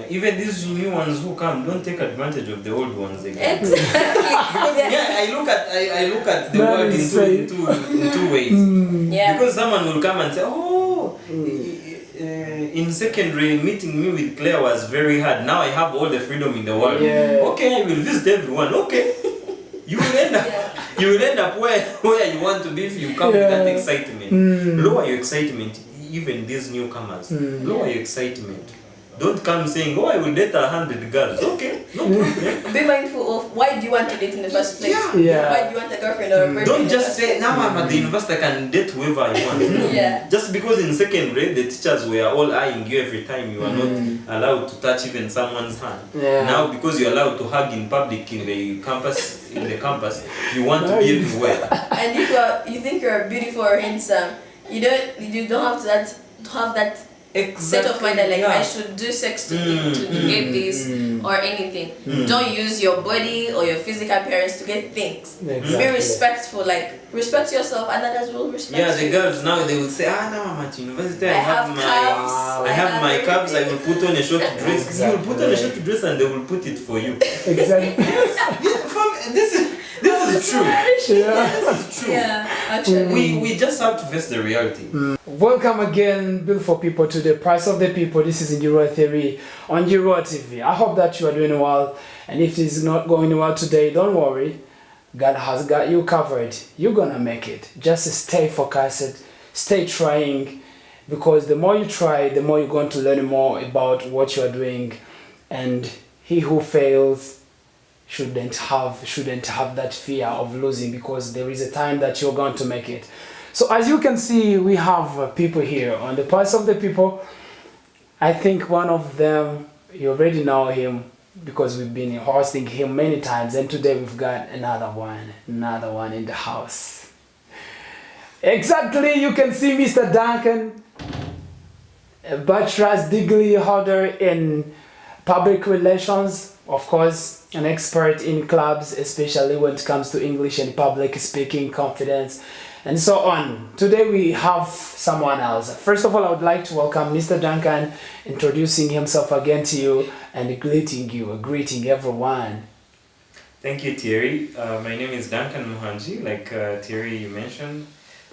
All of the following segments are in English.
Even these new ones who come, don't take advantage of the old ones again. Exactly. Yeah, I look at the world in two ways. Yeah. Because someone will come and say, oh, in secondary, meeting me with Claire was very hard. Now I have all the freedom in the world. Yeah. Okay, I will visit everyone. Okay. You will end up where you want to be if you come with that excitement. Lower your excitement, even these newcomers. Lower your excitement. Don't come saying, oh, I will date 100 girls. Okay, no problem. Be mindful of why do you want to date in the first place? Yeah. Why do you want a girlfriend or a boyfriend? Don't just say, now I'm at the university, I can date whoever I want. No. Yeah. Just because in second grade the teachers were all eyeing you every time, you are not allowed to touch even someone's hand. Yeah. Now because you're allowed to hug in public in the campus, you want to be everywhere. And if you think you're beautiful or handsome, you don't have that set of mind that like I should do sex to get this or anything. Don't use your body or your physical appearance to get things. Exactly. Be respectful, like respect yourself and others will respect you. Yeah, the girls now they will say, now I'm at university, I have my calves, I will put on a short dress. Exactly. You will put on a short dress and they will put it for you. Exactly. This is true. This is true. Yeah, actually. We just have to face the reality. Welcome again, beautiful people, to the Price of the People. This is MGIROThierry on Giro TV. I hope that you are doing well, and if it's not going well today, don't worry. God has got you covered. You're gonna make it. Just stay focused, stay trying, because the more you try, the more you're going to learn more about what you are doing, and he who fails shouldn't have that fear of losing, because there is a time that you're going to make it. So as you can see, we have people here on the Price of the People. I think one of them, you already know him because we've been hosting him many times, and today we've got another one in the house. Exactly, you can see Mr. Duncan, a bachelor's degree holder in public relations, of course, an expert in clubs, especially when it comes to English and public speaking, confidence, and so on. Today we have someone else. First of all, I would like to welcome Mr. Duncan, introducing himself again to you and greeting everyone. Thank you, Thierry. My name is Duncan Muhanji, like Thierry you mentioned,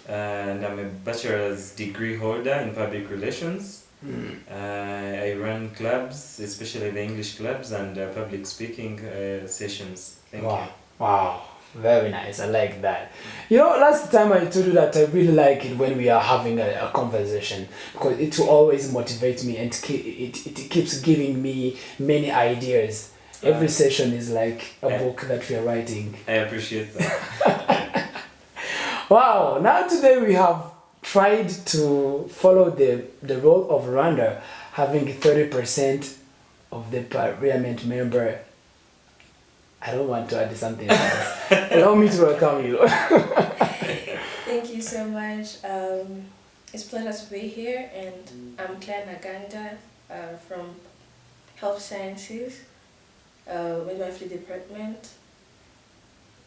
and I'm a bachelor's degree holder in public relations. I run clubs, especially the English clubs, and public speaking sessions. Thank you. Wow. Very nice. I like that. You know, last time I told you that I really like it when we are having a conversation, because it will always motivate me, and it keeps giving me many ideas. Every session is like a book that we are writing. I appreciate that. Wow. Now today we have tried to follow the role of Rwanda, having 30% of the parliament member. I don't want to add something else. Allow me to welcome you. Thank you so much. It's a pleasure to be here, and I'm Claire Naganda from Health Sciences, Midwifery Department.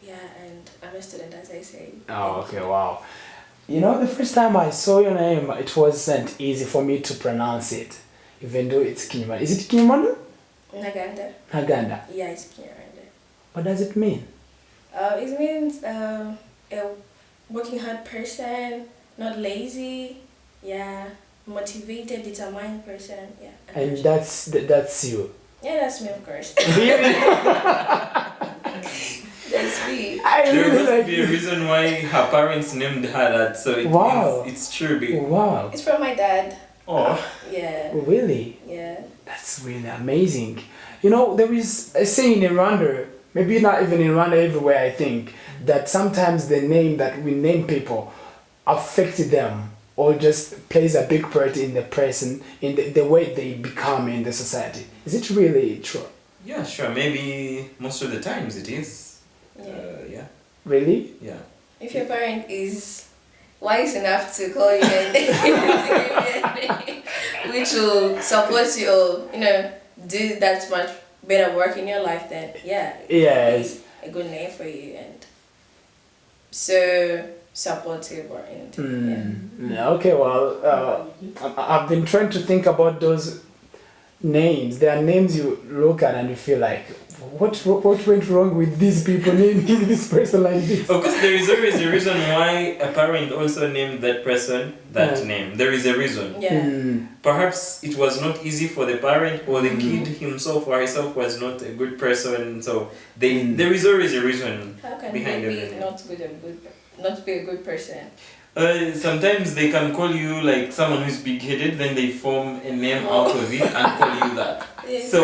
Yeah, and I'm a student, as I say. Oh, okay, wow. You know, the first time I saw your name, it wasn't easy for me to pronounce it, even though it's Kinyarwanda. Is it Kinyarwanda? Naganda. Naganda. Yeah, it's Kinyarwanda. What does it mean? It means a working hard person, not lazy, yeah, motivated, determined person, yeah. And that's you. Yeah, that's me, of course. Really? That's me. There must be a reason why her parents named her that, so it's true. Wow. It's from my dad. Oh. Yeah. Really? Yeah. That's really amazing. You know, there is a saying in Rwanda, maybe not even in Rwanda, everywhere, I think, that sometimes the name that we name people affects them or just plays a big part in the person, in the way they become in the society. Is it really true? Yeah, sure. Maybe most of the times it is. Yeah. Really? Yeah. If your parent is wise enough to call you a name, which will support you or, do that much better work in your life, then yes, a good name for you, and so supportive or anything. Okay, well, I've been trying to think about those names. There are names you look at and you feel like, what went wrong with these people naming this person like this? Of course, there is always a reason why a parent also named that person that name. There is a reason. Yeah. Perhaps it was not easy for the parent, or the kid himself or herself was not a good person. So there is always a reason How can behind they be everything. not be a good person? Sometimes they can call you like someone who's big-headed, then they form a name out of it and call you that. So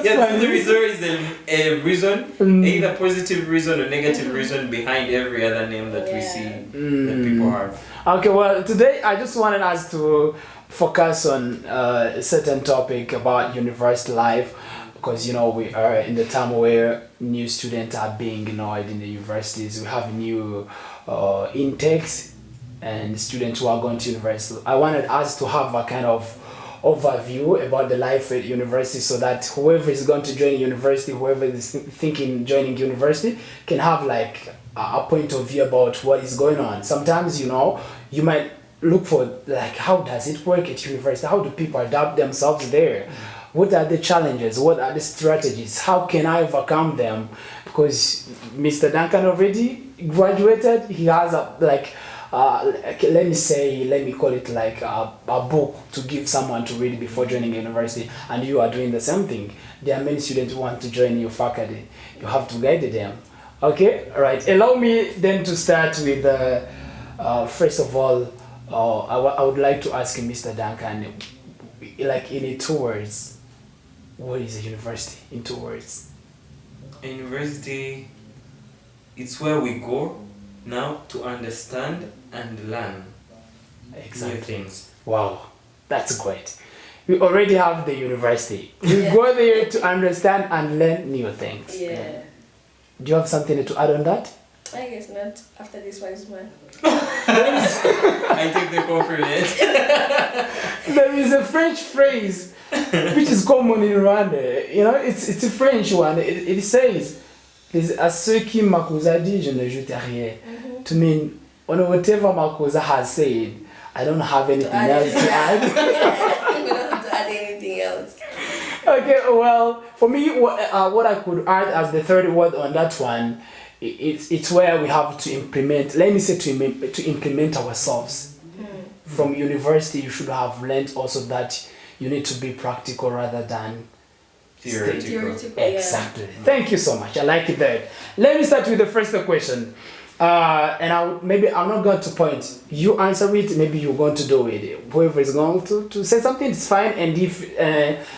yeah, there is always a reason, either positive reason or negative reason behind every other name that we see that people have. Okay, well, today I just wanted us to focus on a certain topic about university life, because you know we are in the time where new students are being enrolled in the universities. We have new intakes and students who are going to university. I wanted us to have a kind of overview about the life at university, so that whoever is going to join university, whoever is thinking joining university, can have like a point of view about what is going on. Sometimes, you know, you might look for like, how does it work at university? How do people adapt themselves there? What are the challenges? What are the strategies? How can I overcome them? Because Mr. Duncan already graduated. He has let me call it like a book to give someone to read before joining university, and you are doing the same thing. There are many students who want to join your faculty. You have to guide them. Okay, all right. Allow me then to start with, first of all, I would like to ask Mr. Duncan, like in 2 words, what is a university in 2 words? A university, it's where we go now to understand and learn new things. Wow, that's great. We already have the university. We go there to understand and learn new things. Yeah. Do you have something to add on that? I guess not after this wise man. I take the compliment. There is a French phrase which is common in Rwanda. You know, it's a French one. It says, à ceux qui Makuza dit, je ne jute rien. To mean, on whatever Makuza has said, I don't have anything else to add. We don't have to add anything else. Okay, well, for me, what I could add as the third word on that one, it's where we have to implement. Let me say to implement ourselves. From university, you should have learned also that you need to be practical rather than Theoretical. Exactly. Thank you so much. I like it there. Let me start with the first question. And I'm not going to point. You answer it. Maybe you're going to do it. Whoever is going to say something, it's fine. And if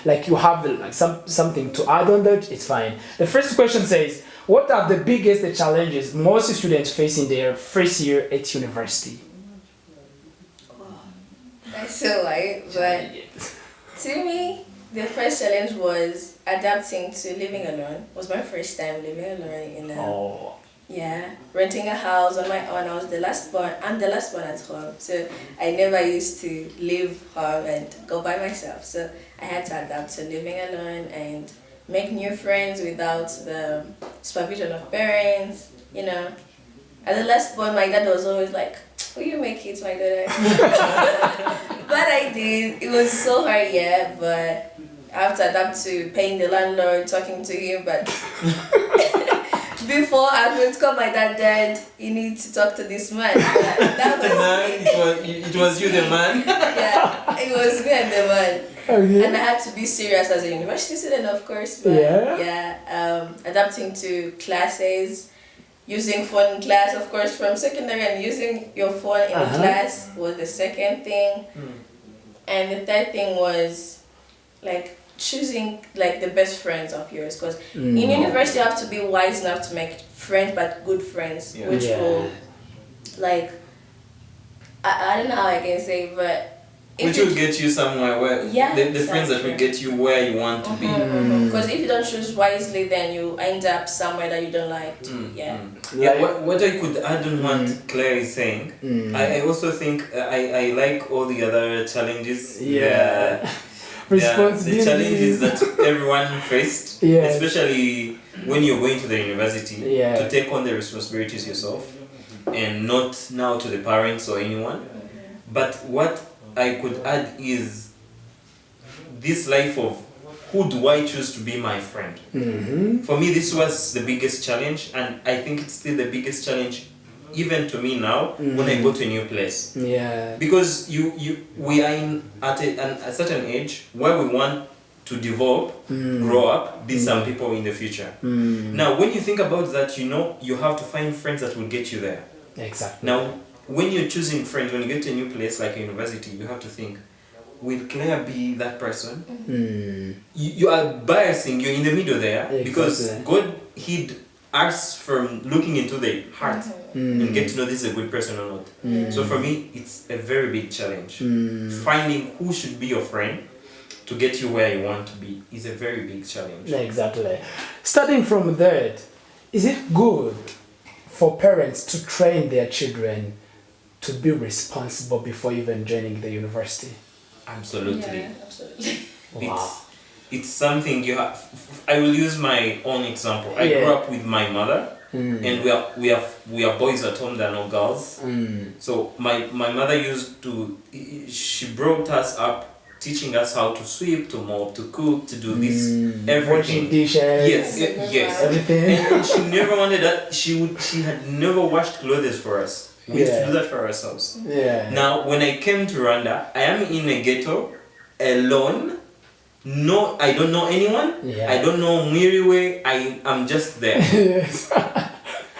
like you have like something to add on that, it's fine. The first question says, what are the biggest challenges most students face in their first year at university? That's so light, but to me, the first challenge was adapting to living alone. It was my first time living alone in renting a house on my own. I was the last born. I'm the last one at home, so I never used to leave home and go by myself. So I had to adapt to living alone and make new friends without the supervision of parents. You know, as the last born, my dad was always like, "Will you make it, my daughter?" But I did. It was so hard, but I have to adapt to paying the landlord, talking to him, but before I would call my dad, you need to talk to this man. That was it was you the man? Yeah, it was me and the man. Okay. And I had to be serious as a university student, of course. But adapting to classes, using phone in class, of course, from secondary, and using your phone in class was the second thing. And the third thing was like choosing like the best friends of yours, because in university you have to be wise enough to make friends, but good friends, which will like I don't know how I can say, but which will get you somewhere where the friends that will get you where you want to be. Because if you don't choose wisely, then you end up somewhere that you don't like. What I could add on what Claire is saying, I also think I like all the other challenges. The challenges that everyone faced, especially when you're going to the university, to take on the responsibilities yourself and not now to the parents or anyone. But what could add is this life of who do I choose to be my friend. For me, this was the biggest challenge, and I think it's still the biggest challenge even to me now when I go to a new place. Yeah. Because we are at a certain age where we want to develop, grow up, be some people in the future. Now, when you think about that, you have to find friends that will get you there. Exactly. Now, when you're choosing friends, when you get to a new place like a university, you have to think, will Claire be that person? You are biasing, you're in the middle there, because God hid us from looking into the heart and get to know this is a good person or not. So for me, it's a very big challenge. Finding who should be your friend to get you where you want to be is a very big challenge. Exactly. Starting from that, is it good for parents to train their children to be responsible before even joining the university? Absolutely. Yeah, absolutely. Wow. It's something you have. I will use my own example. I grew up with my mother, and we are boys at home. There are no girls. So my mother used to. She brought us up, teaching us how to sweep, to mop, to cook, to do this everything. Washing dishes. Yes. Everything. And she never wanted that. She had never washed clothes for us. We used to do that for ourselves. Yeah. Now, when I came to Rwanda, I am in a ghetto, alone. No, I don't know anyone. Yeah. I don't know Mwiriwe. I'm just there. Yes.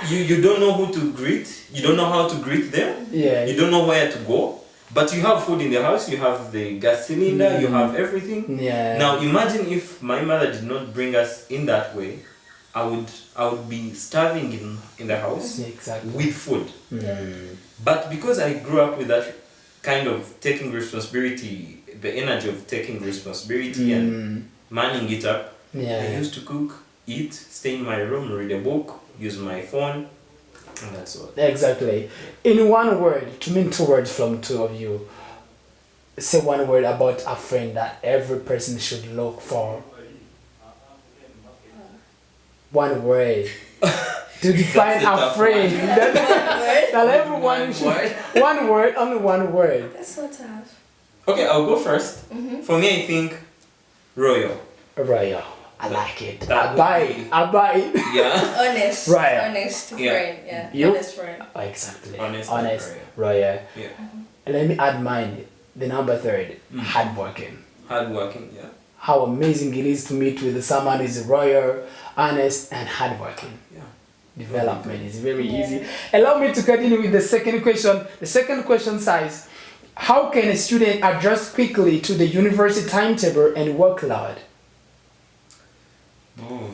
You don't know who to greet. You don't know how to greet them. Yeah. You don't know where to go. But you have food in the house. You have the gas cylinder. You have everything. Yeah. Now imagine if my mother did not bring us in that way. I would be starving in the house with food. But because I grew up with that kind of taking responsibility, the energy of taking responsibility and manning it up, I used to cook, eat, stay in my room, read a book, use my phone, and that's all. Exactly. In one word, to mean 2 words from 2 of you, say 1 word about a friend that every person should look for. 1 word. To define a friend. That everyone should. 1 word, only 1 word. That's so tough. Okay, I'll go first. For me, I think royal. Royal. I like it. That I buy it. Yeah. Honest. Right. Honest friend. Yeah. You? Honest friend. Exactly. Honest. Royal. Yeah. And let me add mine. The number 3. Hardworking. Hardworking. Yeah. How amazing it is to meet with someone who is royal, honest, and hardworking. Yeah. Development is very easy. Allow me to continue with the second question. The second question says, how can a student adjust quickly to the university timetable and workload? Oh,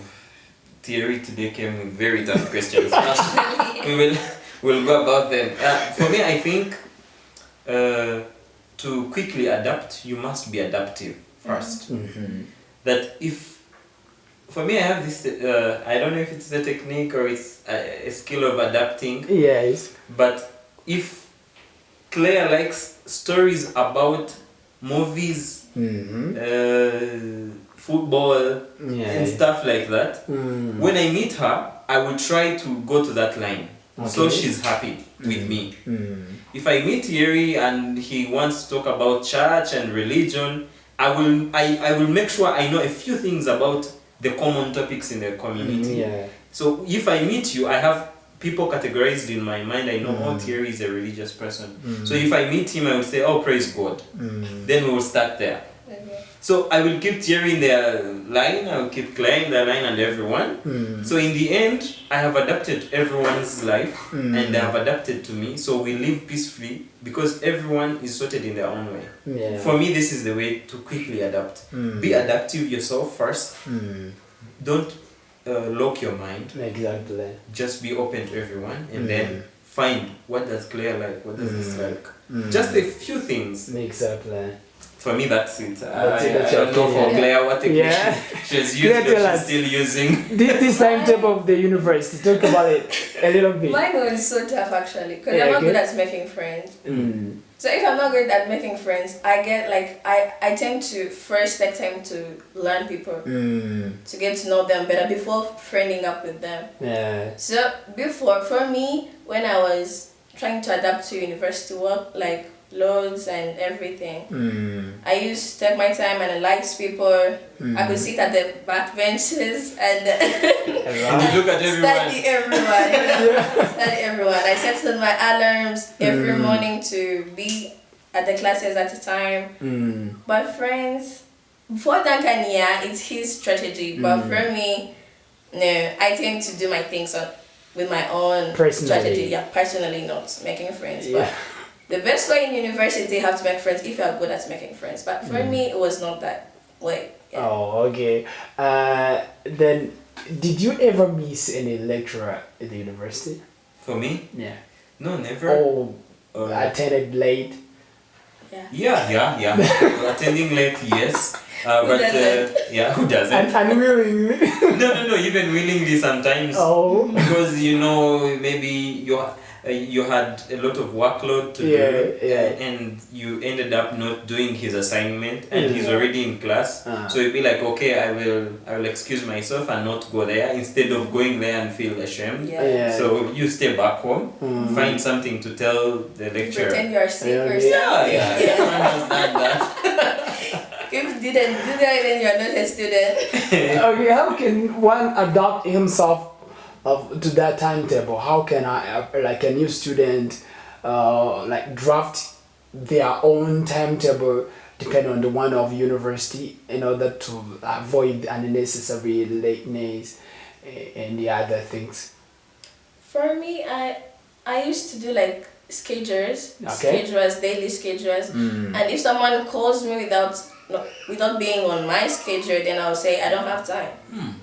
Thierry today came with very tough questions. we'll go about them. For me, I think to quickly adapt, you must be adaptive first. That for me, I have this, I don't know if it's a technique or it's a skill of adapting. Yes. But if Claire likes stories about movies, football, and stuff like that, when I meet her, I will try to go to that line. So she's happy with me. If I meet Thierry and he wants to talk about church and religion, I will make sure I know a few things about the common topics in the community. So if I meet you, I have people categorized in my mind. I know, oh, Thierry is a religious person. So if I meet him, I will say, oh, praise God. Then we will start there. So I will keep Thierry in their line, I will keep Claire in their line and everyone. So in the end, I have adapted to everyone's life and they have adapted to me. So we live peacefully because everyone is sorted in their own way. For me, this is the way to quickly adapt. Be adaptive yourself first. Don't lock your mind. Exactly. Just be open to everyone and then find what does Claire like, what does this like. Just a few things. Exactly. For me, that's it. I don't know for Claire what technique she's used, but she's still using. This timetable of the university, talk about it a little bit. Mine was so tough actually, because I'm not good at making friends. So if I'm not good at making friends, I get like, I tend to first take time to learn people, to get to know them better before friending up with them. So before, for me, when I was trying to adapt to university work, like loads and everything. I used to take my time and analyze people. I could sit at the back benches and look at study everyone. Study everyone. I set my alarms every morning to be at the classes at the time. But friends, for Duncan, yeah, it's his strategy. But for me, no, I tend to do my things with my own strategy. Yeah, personally, not making friends. Yeah. But the best way in university, you have to make friends if you are good at making friends. But for me, it was not that way. Yeah. Oh, okay. Then, did you ever miss any lecturer at the university? For me? Yeah. No, never. Or attended late? Yeah. Attending late, yes. But who doesn't? And willingly. No, even willingly sometimes. Oh. Because maybe you had a lot of workload to do, and you ended up not doing his assignment, and he's already in class. So you'd be like, okay, I will excuse myself and not go there instead of going there and feel ashamed. So you stay back home, find something to tell the lecturer. Pretend you're sick or something. Everyone has done that. If you didn't do that, then you're not a student. Okay, how can one adapt himself to that timetable? How can like a new student, like draft their own timetable depending on the one of university in order to avoid unnecessary lateness and the other things? For me, I used to do like schedules, daily schedules, and if someone calls me without being on my schedule, then I'll say I don't have time.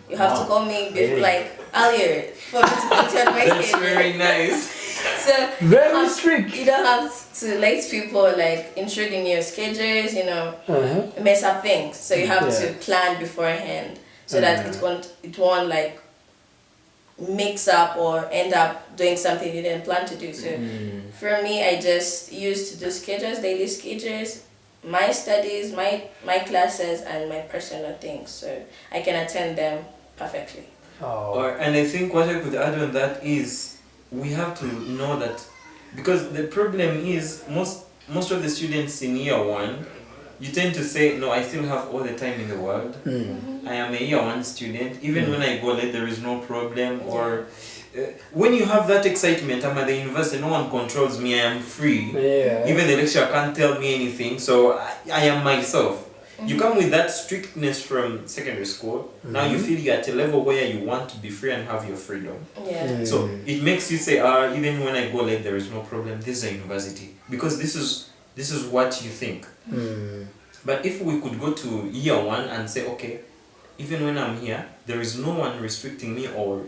You have to call me before, like earlier for me to put you on my schedule. That's very nice. So very strict. You don't have to let people like intrude in your schedules, mess up things. So you have to plan beforehand so that it won't like mix up or end up doing something you didn't plan to do. So for me, I just used to do schedules, daily schedules, my studies, my classes, and my personal things, so I can attend them perfectly. And I think what I could add on that is we have to know that, because the problem is most of the students in year one, you tend to say, no, I still have all the time in the world. I am a year one student. Even when I go late, there is no problem. Or when you have that excitement, I'm at the university, no one controls me, I am free. Even the lecturer can't tell me anything, so I am myself. You come with that strictness from secondary school. Now you feel you're at a level where you want to be free and have your freedom. So it makes you say, even when I go late, there is no problem. This is a university. Because this is what you think. But if we could go to year one and say, okay, even when I'm here, there is no one restricting me or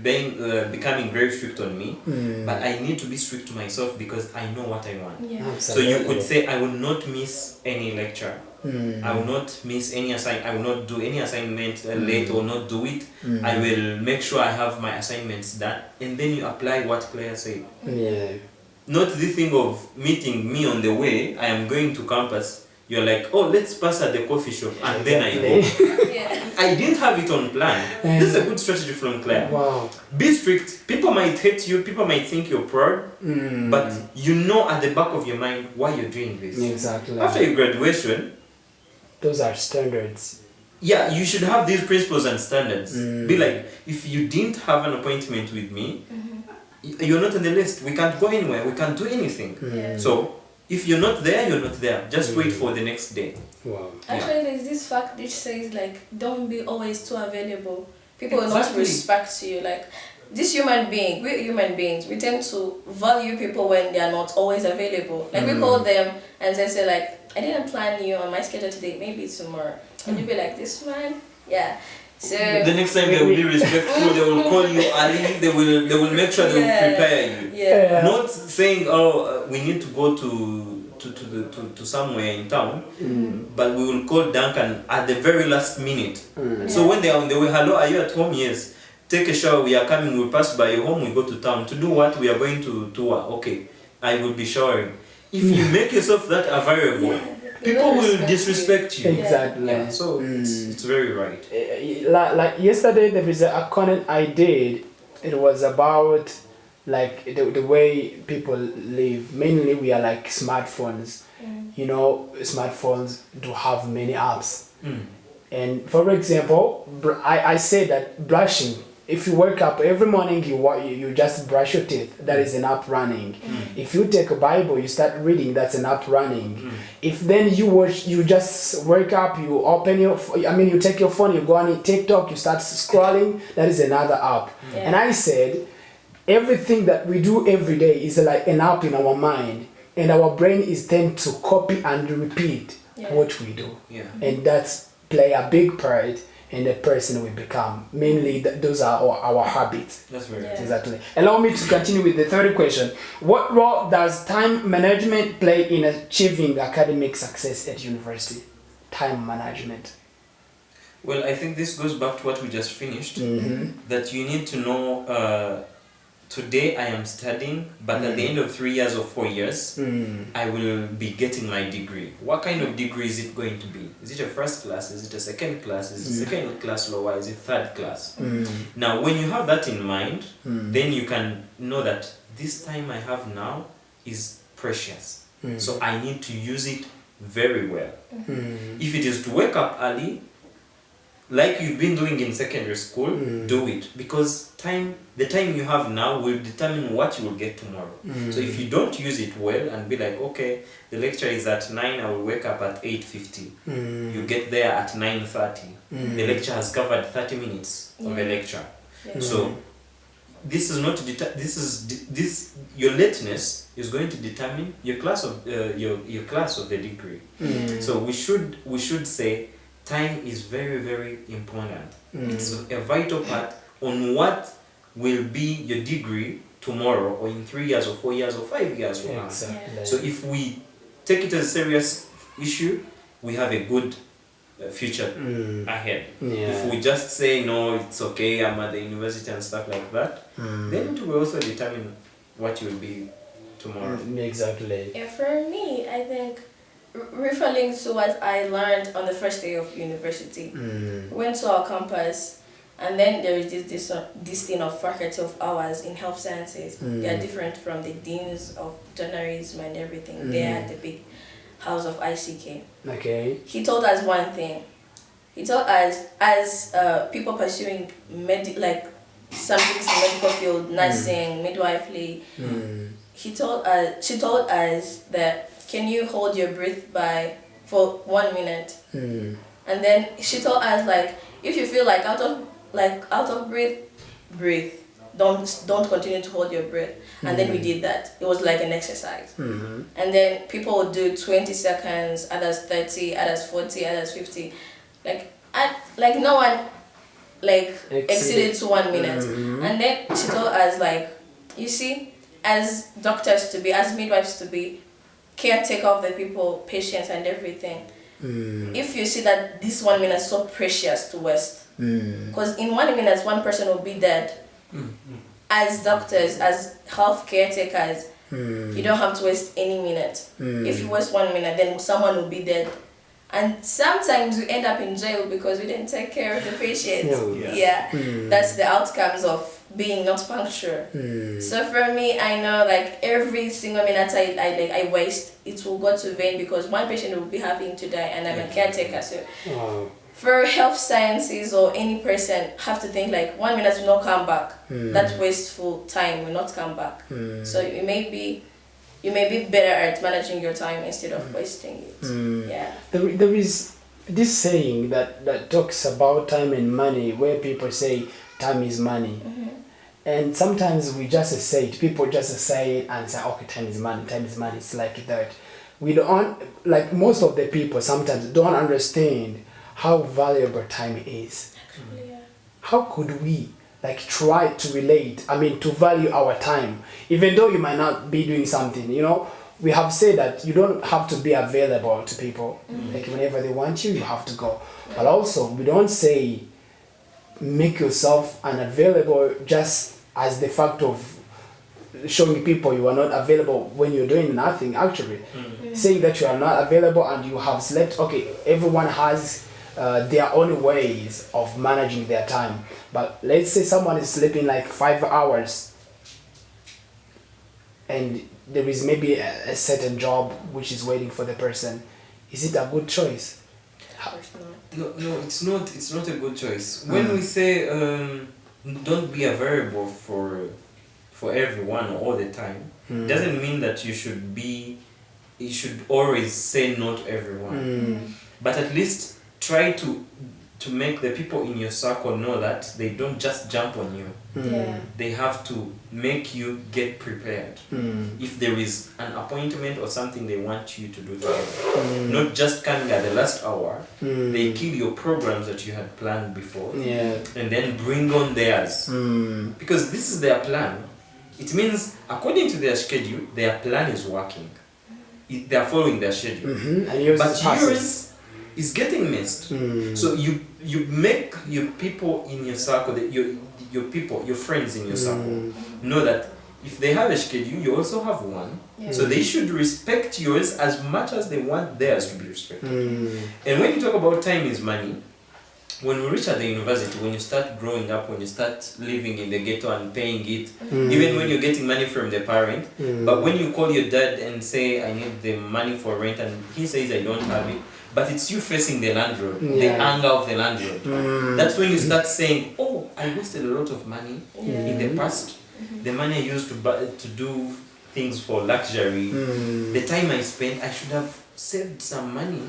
becoming very strict on me, but I need to be strict to myself because I know what I want. So you could say, I will not miss any lecture. I will not miss any I will not do any assignment late or not do it. I will make sure I have my assignments done, and then you apply what Claire said. Not the thing of meeting me on the way. I am going to campus. You're like, oh, let's pass at the coffee shop, and then I go. I didn't have it on plan. This is a good strategy from Claire. Be strict. People might hate you. People might think you're proud, but you know at the back of your mind why you're doing this. After your graduation, those are standards. Yeah, you should have these principles and standards. Be like, if you didn't have an appointment with me, you're not on the list. We can't go anywhere. We can't do anything. So if you're not there, you're not there. Just wait for the next day. Actually, there's this fact which says like, don't be always too available. People will not respect you. Like, we're human beings. We tend to value people when they are not always available. Like we call them and they say like, I didn't plan you on my schedule today. Maybe tomorrow. And you'll be like, this man, So the next time they will be respectful. They will call you early. They will make sure they will prepare you. Not saying, we need to go to somewhere in town, but we will call Duncan at the very last minute. So when they are on the way, hello, are you at home? Yes. Take a shower. We are coming. We'll pass by your home. We go to town to do what? We are going to tour. Okay, I will be showering. If you make yourself that available, people will disrespect you. Exactly. So it's very right. Like yesterday, there is a comment I did. It was about like the way people live, mainly we are like smartphones. You know, smartphones do have many apps. And for example, I say that brushing, if you wake up every morning, you just brush your teeth, that is an app running. If you take a Bible, you start reading, that's an app running. If then you just wake up, you open you take your phone, you go on TikTok, you start scrolling, that is another app. And I said, everything that we do every day is like an app in our mind, and our brain is tend to copy and repeat what we do. And that's play a big part in the person we become. Mainly, those are our habits. That's very Yeah. Exactly. Allow me to continue with the third question. What role does time management play in achieving academic success at university? Time management. Well, I think this goes back to what we just finished. That you need to know, today I am studying, but at the end of 3 years or 4 years, I will be getting my degree. What kind of degree is it going to be? Is it a first class? Is it a second class? Is it second class lower? Is it third class? Now, when you have that in mind, then you can know that this time I have now is precious. So I need to use it very well. If it is to wake up early, like you've been doing in secondary school, do it, because the time you have now will determine what you will get tomorrow. So if you don't use it well and be like, okay, the lecture is at 9, I will wake up at 8:50. You get there at 9:30. The lecture has covered 30 minutes of a lecture. So this is not your lateness is going to determine your class of your class of the degree. So we should say time is very, very important. It's a vital part on what will be your degree tomorrow, or in 3 years or 4 years or 5 years from now. Exactly. So if we take it as a serious issue, we have a good future ahead. If we just say, no, it's okay, I'm at the university and stuff like that, then it will also determine what you will be tomorrow. Exactly. Yeah, for me, I think referring to what I learned on the first day of university, went to our campus, and then there is this thing of faculty of hours in health sciences. They are different from the deans of journalism and everything. They are the big house of ICK. Okay. He told us one thing. He told us, as people pursuing something in the medical field, nursing, midwifery, she told us that, can you hold your breath for 1 minute? And then she told us, like, if you feel like out of breath, breathe. Don't continue to hold your breath. And then we did that. It was like an exercise. And then people would do 20 seconds, others 30, others 40, others 50. Like no one exceeded to 1 minute. And then she told us, like, you see, as doctors to be, as midwives to be, caretaker of the people, patients and everything. If you see that this 1 minute is so precious to waste, because in 1 minute one person will be dead. As doctors, as health caretakers, you don't have to waste any minute. If you waste 1 minute, then someone will be dead. And sometimes we end up in jail because we didn't take care of the patient. That's the outcomes of being not punctual. So for me, I know, like, every single minute I waste, it will go to vain, because one patient will be having to die, and I'm a caretaker. So for health sciences or any person, have to think, like, 1 minute will not come back. That wasteful time will not come back. So you may be better at managing your time instead of wasting it. There is this saying that talks about time and money, where people say time is money. And sometimes we just say it, people just say it and say, okay, time is money, it's like that. We don't, like, most of the people sometimes don't understand how valuable time is. How could we, like, try to relate, to value our time, even though you might not be doing something, you know? We have said that you don't have to be available to people. Like, whenever they want you, you have to go. But also, we don't say make yourself unavailable just as the fact of showing people you are not available when you're doing nothing, actually. Saying that you are not available and you have slept. Okay, everyone has their own ways of managing their time. But let's say someone is sleeping like 5 hours. and there is maybe a certain job which is waiting for the person, is it a good choice? Of course not. No, it's not. It's not a good choice. When we say don't be a variable for everyone all the time, doesn't mean that you should be. You should always say no to everyone, but at least try to make the people in your circle know that they don't just jump on you. Yeah. They have to make you get prepared. If there is an appointment or something they want you to do together, not just coming at the last hour. They kill your programs that you had planned before, and then bring on theirs, because this is their plan. It means according to their schedule, their plan is working. They are following their schedule, And yours but is passes. yours is getting missed. So you make your people in your circle, your people, your friends in your circle, know that if they have a schedule, you also have one. Yeah. So they should respect yours as much as they want theirs to be respected. And when you talk about time is money, when we reach at the university, when you start growing up, when you start living in the ghetto and paying it, even when you're getting money from the parent, but when you call your dad and say, I need the money for rent, and he says, I don't have it, but it's you facing the landlord, the anger of the landlord. That's when you start saying, oh, I wasted a lot of money in the past. The money I used to do things for luxury, the time I spent, I should have saved some money.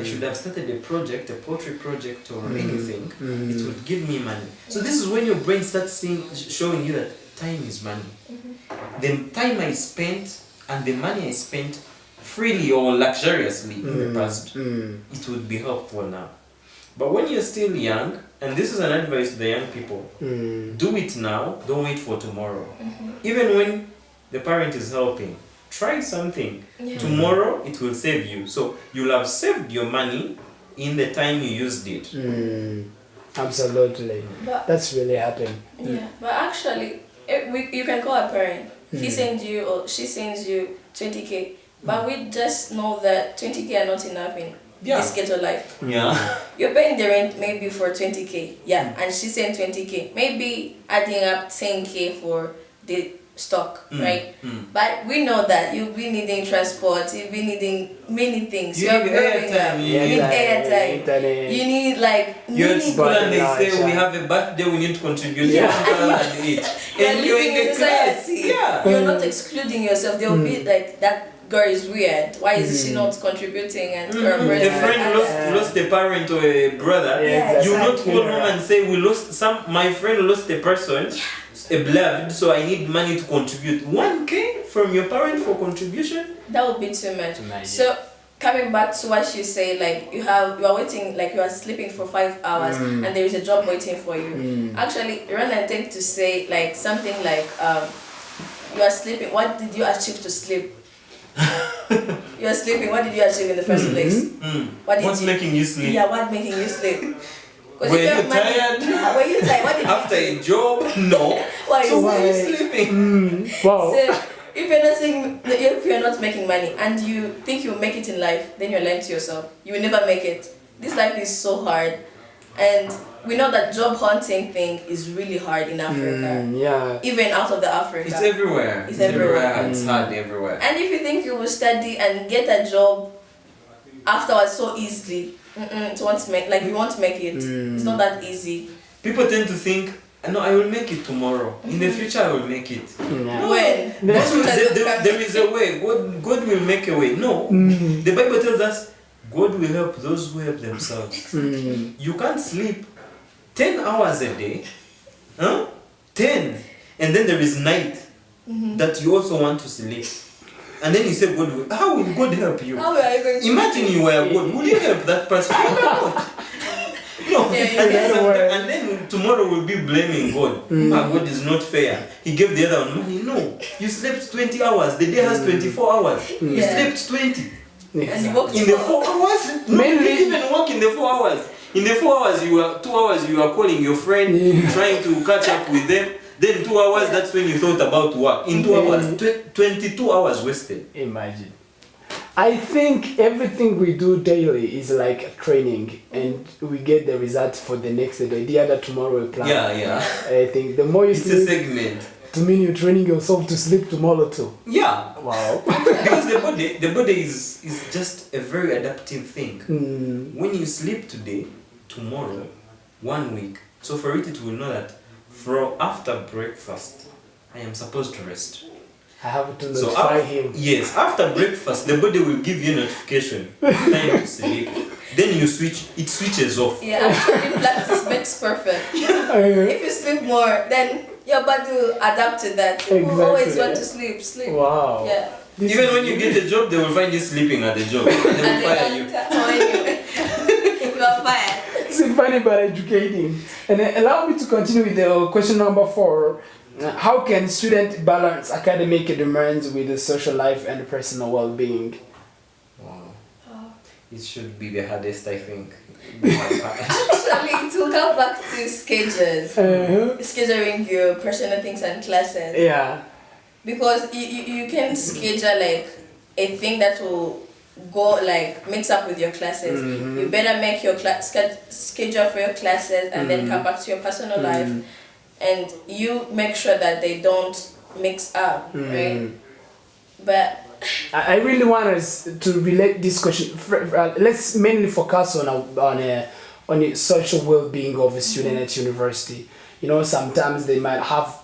I should have started a project, a poultry project or anything. It would give me money. So this is when your brain starts showing you that time is money. The time I spent and the money I spent freely or luxuriously in the past, it would be helpful now. But when you're still young, and this is an advice to the young people, do it now, don't wait for tomorrow. Even when the parent is helping, try something. Tomorrow it will save you. So you'll have saved your money in the time you used it. Absolutely. But That's really happening. yeah, but actually, you can call a parent. He sends you or she sends you 20K, but we just know that 20K are not enough in this ghetto life. Yeah. You're paying the rent maybe for 20K, and she sent 20K, maybe adding up 10K for the stock, right? But we know that you'll be needing transport, you'll be needing many things. You You're need growing airtime, up. you You need need airtime. internet. You need like You're at many school and they But say no, we have a birthday, we need to contribute Yeah. $1 each. You're And you're living in in the class. society. Yeah. You're not excluding yourself. They'll be like, that girl is weird. Why is she not contributing and her A person? friend lost a parent or a brother. Yeah, You not exactly. call home and say my friend lost a person, a beloved, so I need money to contribute. 1K from your parent for contribution? That would be too much. Imagine. So coming back to what you say, like you are waiting, like you are sleeping for 5 hours and there is a job waiting for you. Actually, Ron, I tend to say like something like you are sleeping. What did you achieve to sleep? You are sleeping. What did you achieve in the first place? What's making you sleep? Yeah, what making you sleep? Were you tired? Yeah, were you tired? What did After a job? No. why So you why are you Why? sleeping? Wow. So if you're not making money and you think you'll make it in life, then you're lying to yourself. You will never make it. This life is so hard, and we know that job hunting thing is really hard in Africa. Yeah. Even out of the Africa. It's everywhere. It's everywhere. It's hard everywhere. And if you think you will study and get a job afterwards so easily, it won't make, like you won't make it. It's not that easy. People tend to think, no, I will make it tomorrow. In the future, I will make it. Yeah. When There is a way. God will make a way. No. The Bible tells us God will help those who help themselves. You can't sleep 10 hours a day. 10. And then there is night that you also want to sleep. And then you say, God will. How will God help you? how are you going to Imagine you were God. Will you help that person? You cannot. No. Yeah, And then tomorrow we'll be blaming God. God is not fair. He gave the other one money. No. You slept 20 hours. The day has 24 hours. You Yeah. slept 20. and you walk In the 4 hours? No, you didn't even work in the 4 hours. In the 4 hours, 2 hours you are calling your friend, trying to catch up with them. Then 2 hours, that's when you thought about work. In 2 hours, 22 hours wasted. Imagine. I think everything we do daily is like a training, and we get the result for the next day. The other tomorrow we plan. Yeah. I think the more you It's a sleep, segment. to mean you're training yourself to sleep tomorrow too. Yeah. Wow. Because the body is just a very adaptive thing. When you sleep today, tomorrow, 1 week, so for it will know that from after breakfast, I am supposed to rest. I have to notify him. Yes, after breakfast, the body will give you a notification. It's time to sleep. Then it switches off. Yeah, actually practice makes perfect. If you sleep more, then your body will adapt to that. You will always want to sleep. Wow. Yeah. Even when you get a job, they will find you sleeping at the job. They will fire you. You are fired. It's funny but educating. And allow me to continue with the question number 4. How can students balance academic demands with the social life and personal well-being? Wow. It should be the hardest, I think. Actually, to come back to schedules, scheduling your personal things and classes. Yeah. Because you can schedule like a thing that will go like mix up with your classes. You better make your schedule for your classes and then come back to your personal life, and you make sure that they don't mix up, right? But I really want us to relate this question. Let's mainly focus on the social well-being of a student at university. You know, sometimes they might have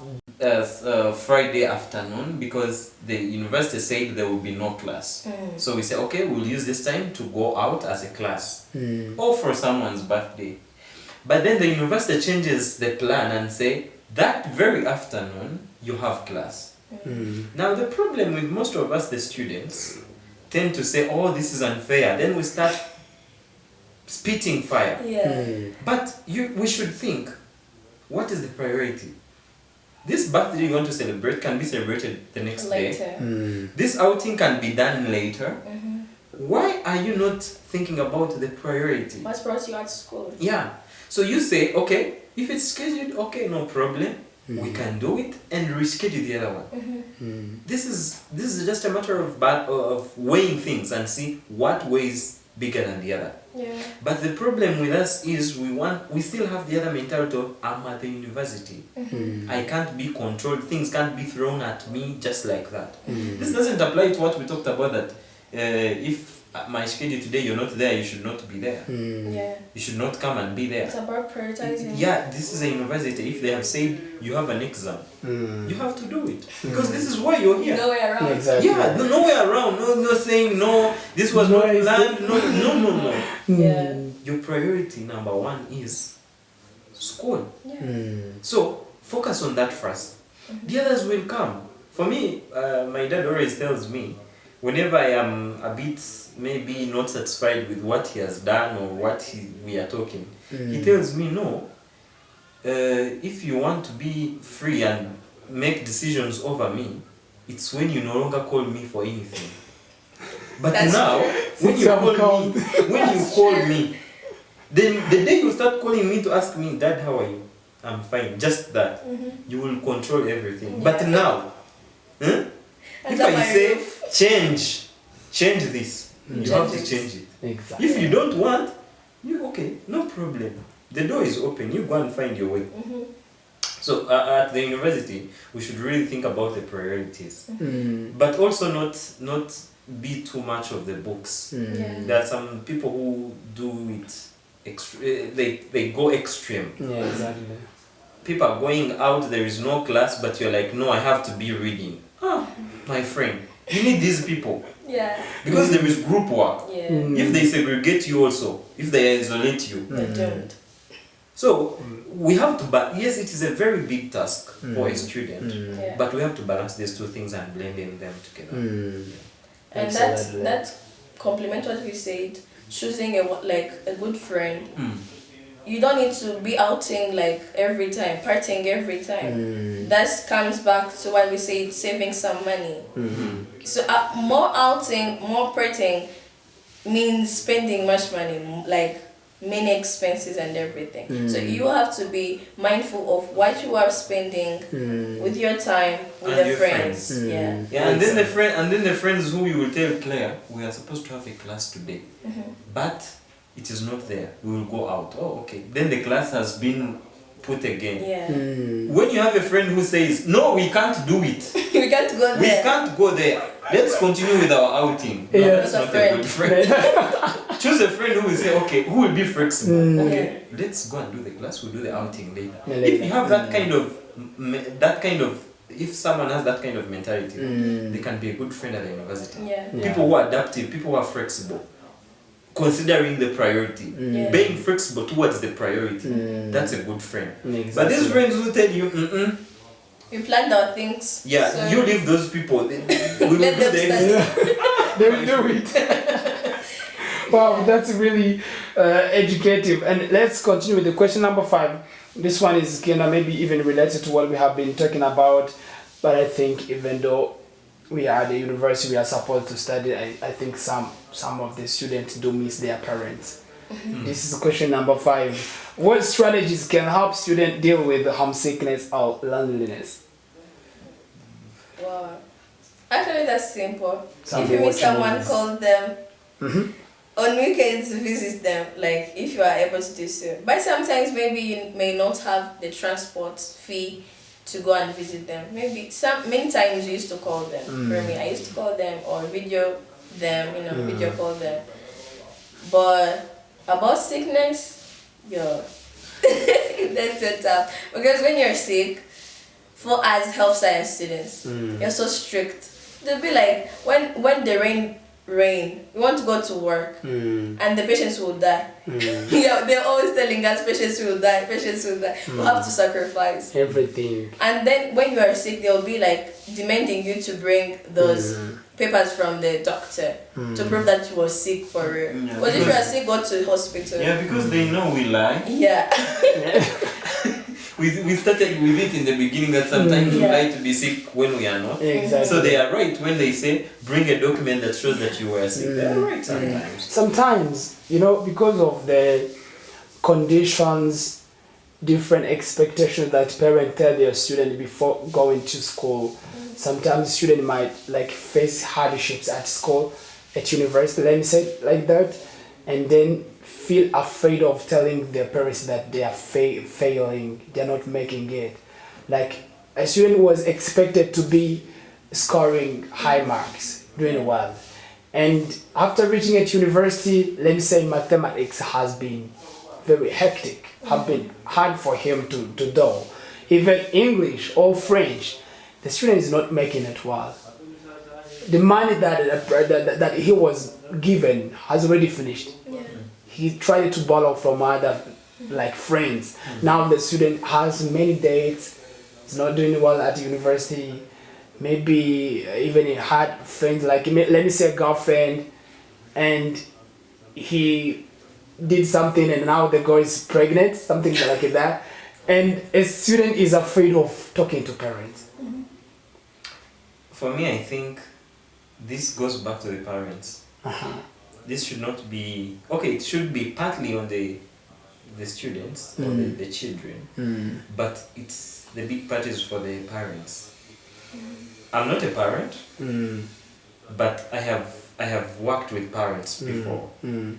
Friday afternoon because the university said there will be no class. So we say, okay, we'll use this time to go out as a class or for someone's birthday. But then the university changes the plan and say that very afternoon you have class. Now the problem with most of us, the students, tend to say, oh, this is unfair. Then we start spitting fire. But we should think, what is the priority? This birthday you want to celebrate can be celebrated the next day. This outing can be done later. Why are you not thinking about the priority? what's brought you out to school? Yeah. So you say, okay, if it's scheduled, okay, no problem. We can do it and reschedule the other one. This is just a matter of weighing things and see what weighs bigger than the other. But the problem with us is we still have the other mentality of I'm at the university. I can't be controlled. Things can't be thrown at me just like that. This doesn't apply to what we talked about, that if my schedule today you're not there, you should not be there. You should not come and be there. It's about prioritizing. Yeah, this is a university. If they have said you have an exam, you have to do it because this is why you're here. No way around. Exactly. Yeah, nowhere around. No saying no. This was not planned. No. Your priority number 1 is school. So focus on that first. The others will come. For me, my dad always tells me, whenever I am a bit maybe not satisfied with what he has done or what we are talking, he tells me, no, if you want to be free and make decisions over me, it's when you no longer call me for anything. But That's now, when you call me, then the day you start calling me to ask me, Dad, how are you? I'm fine. Just that. You will control everything. But now, if I say change this, you have to change it. Exactly. If you don't want, okay, no problem. The door is open. You go and find your way. So at the university, we should really think about the priorities, but also not be too much of the books. There are some people who do it, they go extreme. Yeah, exactly. People are going out, there is no class, but you're like, no, I have to be reading. My friend, you need these people. Because there is group work. If they segregate you also, if they isolate you, they don't. So we have to, yes, it is a very big task for a student, but we have to balance these two things and blending them together. And that complement what we said, choosing a good friend. You don't need to be outing like every time, partying every time. That comes back to what we said, saving some money. So more outing, more partying means spending much money, like many expenses and everything. So you have to be mindful of what you are spending with your time, with And the your friends. and then the friends who you will tell Claire, we are supposed to have a class today, but it is not there. We will go out. Oh, okay. Then the class has been put again. Yeah. When you have a friend who says, no, we can't do it. We can't go We there. can't go there. Let's continue with our outing. No, Yeah. that's not a good friend. Choose a friend who will say, okay, who will be flexible. Okay, let's go and do the class. We'll do the outing later. If you have that kind of, if someone has that kind of mentality, they can be a good friend at the university. Yeah. People who are adaptive, people who are flexible, considering the priority, being flexible towards the priority. That's a good friend. Exactly. But these friends who tell you, We planned our things. yeah, so you leave those people. We will let do them the study. They will do it. Wow, that's really educative. And let's continue with the question number 5. This one is kind of maybe even related to what we have been talking about. But I think even though we are at the university, we are supposed to study, I think some of the students do miss their parents. This is question number 5. What strategies can help students deal with homesickness or loneliness? Wow. Actually, that's simple. Some if you meet watch someone, movies. call them. On weekends, visit them, like if you are able to do so. But sometimes maybe you may not have the transport fee to go and visit them. Maybe many times you used to call them. For me, I used to call them or video them, video call them. But about sickness, that's so tough. Because when you're sick, for as health science students, you're so strict. They'll be like, when the rain, we want to go to work, and the patients will die. Yeah, they're always telling us patients will die. We have to sacrifice Everything. and then when you are sick, they'll be like demanding you to bring those papers from the doctor to prove that you were sick for real. Yeah, Because if you are sick, go to hospital. Yeah, because they know we lie. Yeah. We started with it in the beginning that sometimes we lie to be sick when we are not. Exactly. So they are right when they say bring a document that shows that you were sick. They are right sometimes. Sometimes, because of the conditions, different expectations that parents tell their student before going to school, sometimes student might face hardships at school, at university, let me say it like that, and then feel afraid of telling their parents that they are failing, they're not making it. Like a student was expected to be scoring high marks, doing well. And after reaching at university, let me say mathematics has been very hectic, have been hard for him to do. Even English or French, the student is not making it well. The money that he was given has already finished. Yeah. He tried to borrow from other friends. Now the student has many dates, he's not doing well at university. Maybe even he had friends let me say a girlfriend, and he did something and now the girl is pregnant, something like that. And a student is afraid of talking to parents. For me, I think this goes back to the parents. This should not be it should be partly on the students or the children, but it's the big part is for the parents. I'm not a parent, but I have worked with parents before.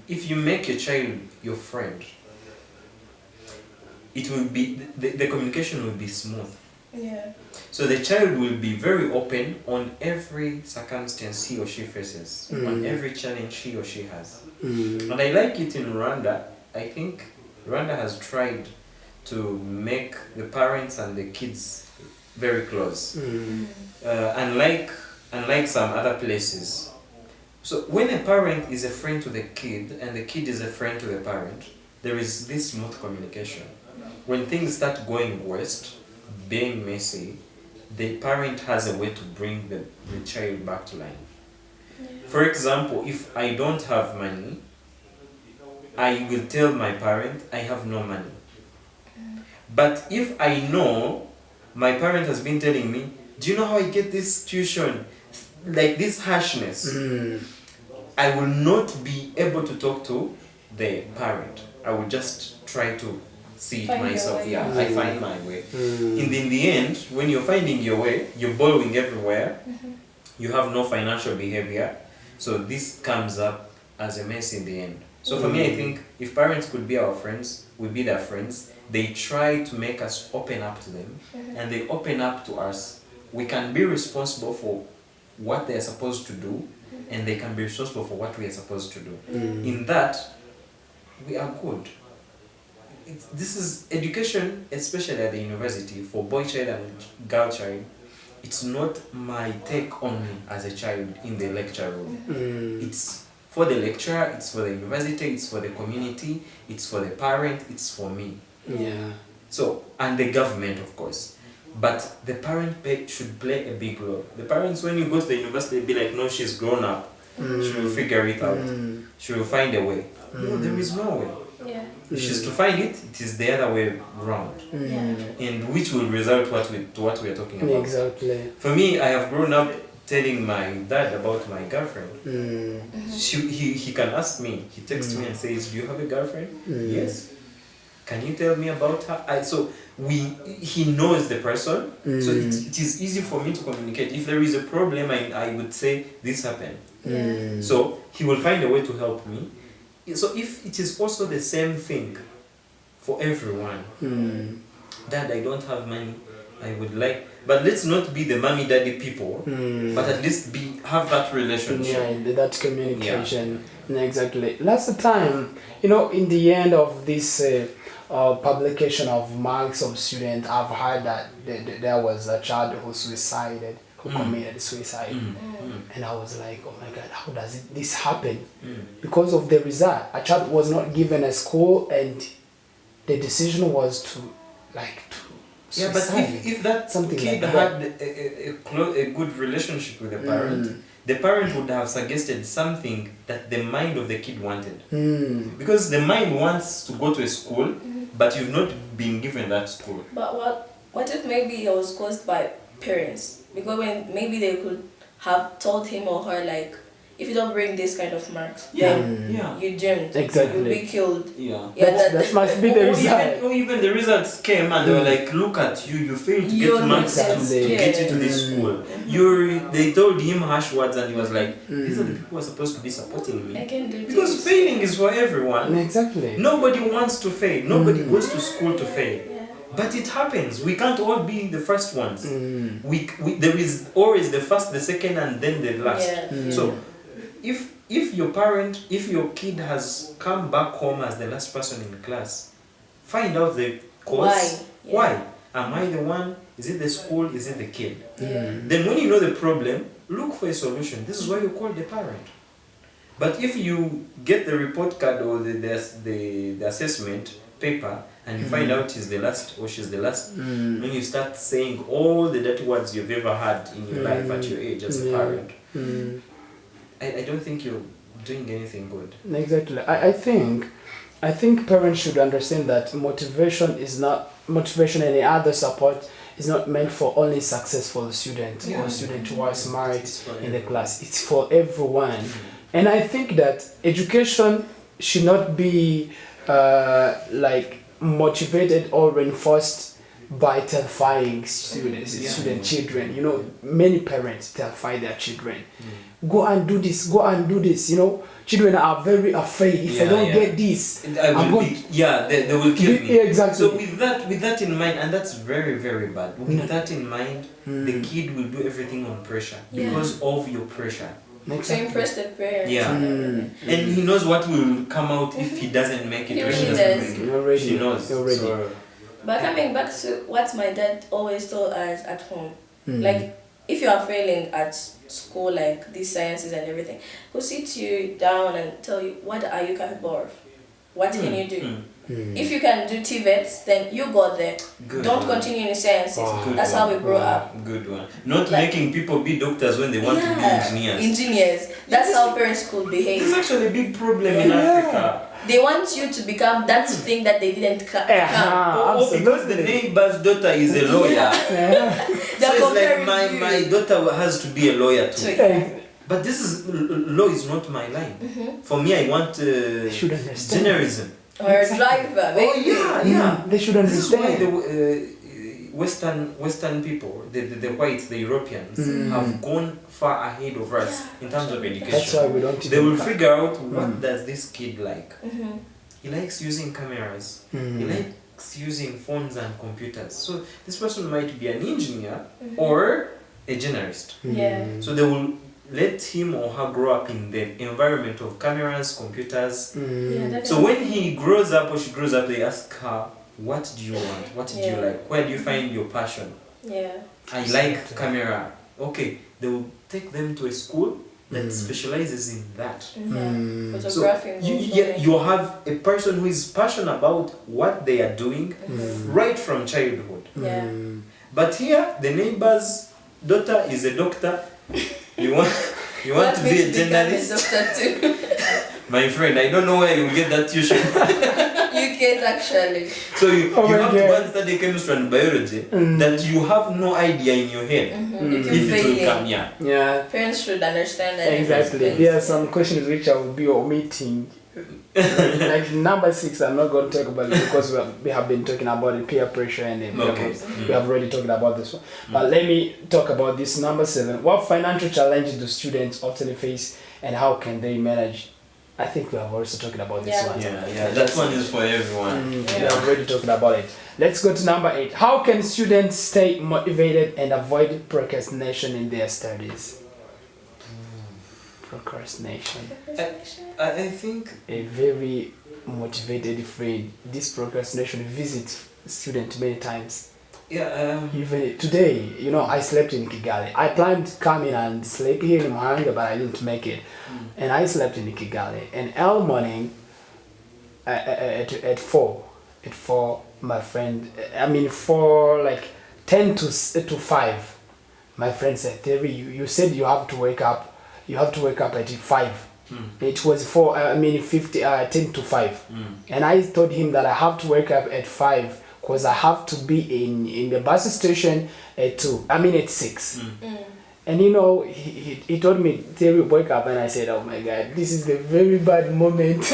If you make your child your friend, it will be the communication will be smooth. Yeah. So the child will be very open on every circumstance he or she faces, on every challenge he or she has. And I like it in Rwanda. I think Rwanda has tried to make the parents and the kids very close. Unlike some other places. So when a parent is a friend to the kid and the kid is a friend to the parent, there is this smooth communication. When things start going west, being messy, the parent has a way to bring the child back to line. For example, if I don't have money, I will tell my parent I have no money. But if I know my parent has been telling me, do you know how I get this tuition? Like this harshness. I will not be able to talk to the parent. I will just try to see it Find your myself. way. Yeah, I find my way. In the end, when you're finding your way, you're borrowing everywhere. You have no financial behavior. So this comes up as a mess in the end. So for me, I think if parents could be our friends, we be their friends. They try to make us open up to them, and they open up to us. We can be responsible for what they are supposed to do, and they can be responsible for what we are supposed to do. In that, we are good. This is education, especially at the university, for boy child and girl child. It's not my take only as a child in the lecture room. It's for the lecturer, it's for the university, it's for the community, it's for the parent, it's for me. Yeah. So, and the government, of course. But the parent should play a big role. The parents, when you go to the university, be like, no, she's grown up. She will figure it out. She will find a way. No, there is no way. Yeah. If she's to find it, it is the other way round. And which will result to what we are talking about. Exactly. For me, I have grown up telling my dad about my girlfriend. He can ask me. He texts me and says, do you have a girlfriend? Yes. Can you tell me about her? He knows the person, so it is easy for me to communicate. If there is a problem, I would say, this happened. So he will find a way to help me. So if it is also the same thing for everyone, Dad, I don't have money, I would like, but let's not be the mommy daddy people, but at least have that relationship. Yeah, that communication. Yeah. Exactly. Last time, in the end of this publication of marks of students, I've heard that there was a child who suicided, who committed suicide. And I was like, oh my God, how does this happen? Because of the result. A child was not given a school, and the decision was to yeah, but if that something kid like had a good relationship with the parent would have suggested something that the mind of the kid wanted. Because the mind wants to go to a school, but you've not been given that school. But what if maybe it was caused by parents? Because when maybe they could have told him or her, like, if you don't bring this kind of marks, then you doomed. Exactly. You'll be killed. Yeah. That must be the result. Or even the results came and they were like, look at you, you failed to get marks to get you to this school. They told him harsh words and he was like, these are the people who are supposed to be supporting me. I can do because this. failing is for everyone. Exactly. Nobody wants to fail. Nobody goes to school to fail. But it happens. We can't all be the first ones. There is always the first, the second, and then the last. So, if your kid has come back home as the last person in class, find out the cause. Why? Am I the one? Is it the school? Is it the kid? Then when you know the problem, look for a solution. This is why you call the parent. But if you get the report card or the assessment paper, and you find out he's the last or she's the last, when you start saying all the dirty words you've ever had in your life at your age as a parent, I don't think you're doing anything good. Exactly. I think parents should understand that motivation and any other support is not meant for only successful students or students who are smart in the class. It's for everyone. And I think that education should not be motivated or reinforced by terrifying student children. Many parents terrify their children. Go and do this, children are very afraid. If I don't get this, they will kill me. Exactly. So with that in mind, and that's very, very bad. With that in mind, the kid will do everything on pressure because of your pressure. To impress the parents. And he knows what will come out if he doesn't make it. He knows. So, but coming back to what my dad always told us at home, like if you are failing at school, like these sciences and everything, he'll sit you down and tell you, what are you capable of? What can you do? If you can do TVETs, then you go there. Don't continue in sciences. That's how we grow up. Good one. Not making people be doctors when they want to be engineers. Engineers. That's how parents could behave. It's actually a big problem in Africa. They want you to become that thing that they didn't become. Because the neighbor's daughter is a lawyer. So it's like my daughter has to be a lawyer too. But law is not my line. For me, I want journalism. Or a driver. They should understand. This is why Western people, the whites, the Europeans, have gone far ahead of us in terms of education. That's why we don't. They will figure out what does this kid like. He likes using cameras. He likes using phones and computers. So this person might be an engineer or a journalist. So they will let him or her grow up in the environment of cameras, computers. So when he grows up or she grows up, they ask her, what do you want? What do you like? Where do you find your passion? I like camera. Okay, they will take them to a school that specializes in that. Photography. So you have a person who is passionate about what they are doing right from childhood. But here, the neighbor's daughter is a doctor. You want to be a journalist? Doctor too. My friend, I don't know where you get that tuition. You get actually. So you have to go and study chemistry and biology that you have no idea in your head if it will come. Parents should understand that. Exactly. There are some questions which I will be omitting. Like number 6, I'm not going to talk about it because we have been talking about the peer pressure and we have already talked about this one. But let me talk about this number 7. What financial challenges do students often face and how can they manage? I think we have also talked about this one. That one is for everyone. We have already talked about it. Let's go to number 8. How can students stay motivated and avoid procrastination in their studies? Procrastination. I think a very motivated friend. This procrastination visits student many times. Even today, I slept in Kigali. I planned to come in and sleep here in Muhanga, but I didn't make it. And I slept in Kigali. And early morning, at 4, my friend, for like 10 to 5, my friend said, Terry, you said you have to wake up. You have to wake up at 5. It was 10 to 5. And I told him that I have to wake up at 5 because I have to be in the bus station at 6. And he told me, Terry, wake up. And I said, oh my God, this is the very bad moment.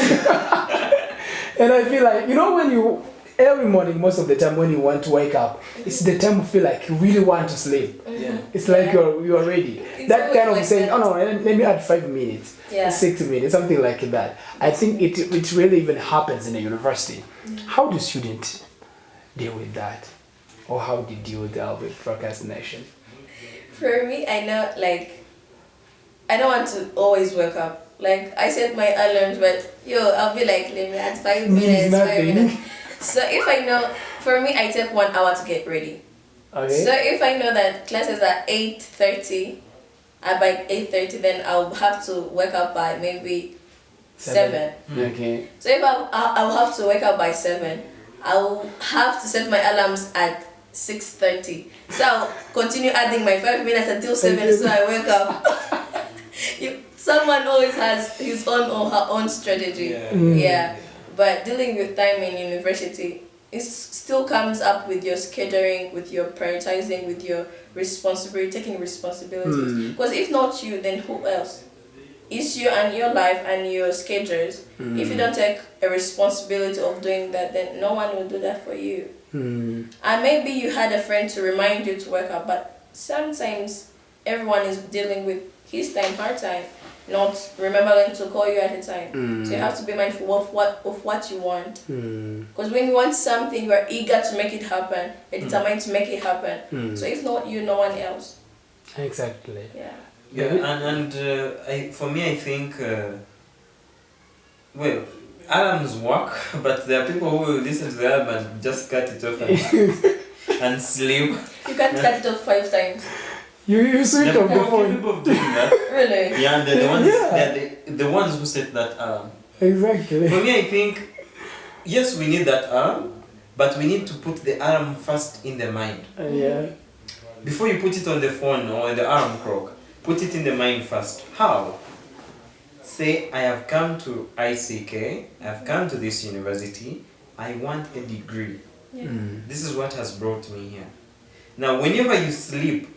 And I feel like, when every morning, most of the time when you want to wake up, it's the time you feel like you really want to sleep. It's like you're ready. It's that kind of like saying, that. oh no, let me add 5 minutes, 6 minutes, something like that. I think it really even happens in a university. How do students deal with that? Or how did you deal with procrastination? For me, I know, I don't want to always wake up. I set my alarms, but I'll be like, let me add 5 minutes, 5 minutes. So if I know, for me, I take 1 hour to get ready. Okay. So if I know that classes are 8:30, by 8:30, then I'll have to wake up by maybe 7. Okay. So if I'll have to wake up by 7, I'll have to set my alarms at 6:30. So I'll continue adding my 5 minutes until 7 so I wake up. Someone always has his own or her own strategy. But dealing with time in university, it still comes up with your scheduling, with your prioritizing, with your taking responsibilities. Because if not you, then who else? It's you and your life and your schedules. If you don't take a responsibility of doing that, then no one will do that for you. And maybe you had a friend to remind you to wake up, but sometimes everyone is dealing with his time, her time, not remembering to call you at a time. So you have to be mindful of what you want. Because when you want something, you are eager to make it happen. You're determined to make it happen. So if not you, no one else. Exactly. For me, I think, alarms work, but there are people who will listen to the alarm and just cut it off and sleep. You can't cut it off 5 times. You switch off the phone. People doing that. Really? Yeah, and they're the ones. They're the ones who set that alarm. Exactly. For me, I think, yes, we need that alarm, but we need to put the alarm first in the mind. Before you put it on the phone or on the alarm clock, put it in the mind first. How? Say, I have come to ICK, I have come to this university, I want a degree. This is what has brought me here. Now, whenever you sleep,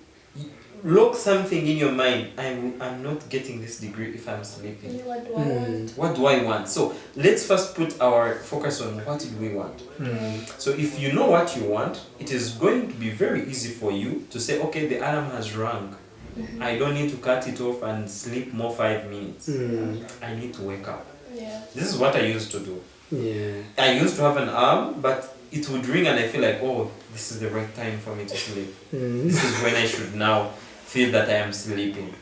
lock something in your mind. I'm not getting this degree if I'm sleeping. What do I want? What do I want? So let's first put our focus on what do we want. So if you know what you want, it is going to be very easy for you to say, okay, the alarm has rung. I don't need to cut it off and sleep more 5 minutes. I need to wake up. Yeah. This is what I used to do. Yeah. I used to have an alarm, but it would ring and I feel like, oh, this is the right time for me to sleep. This is when I should now feel that I am sleeping.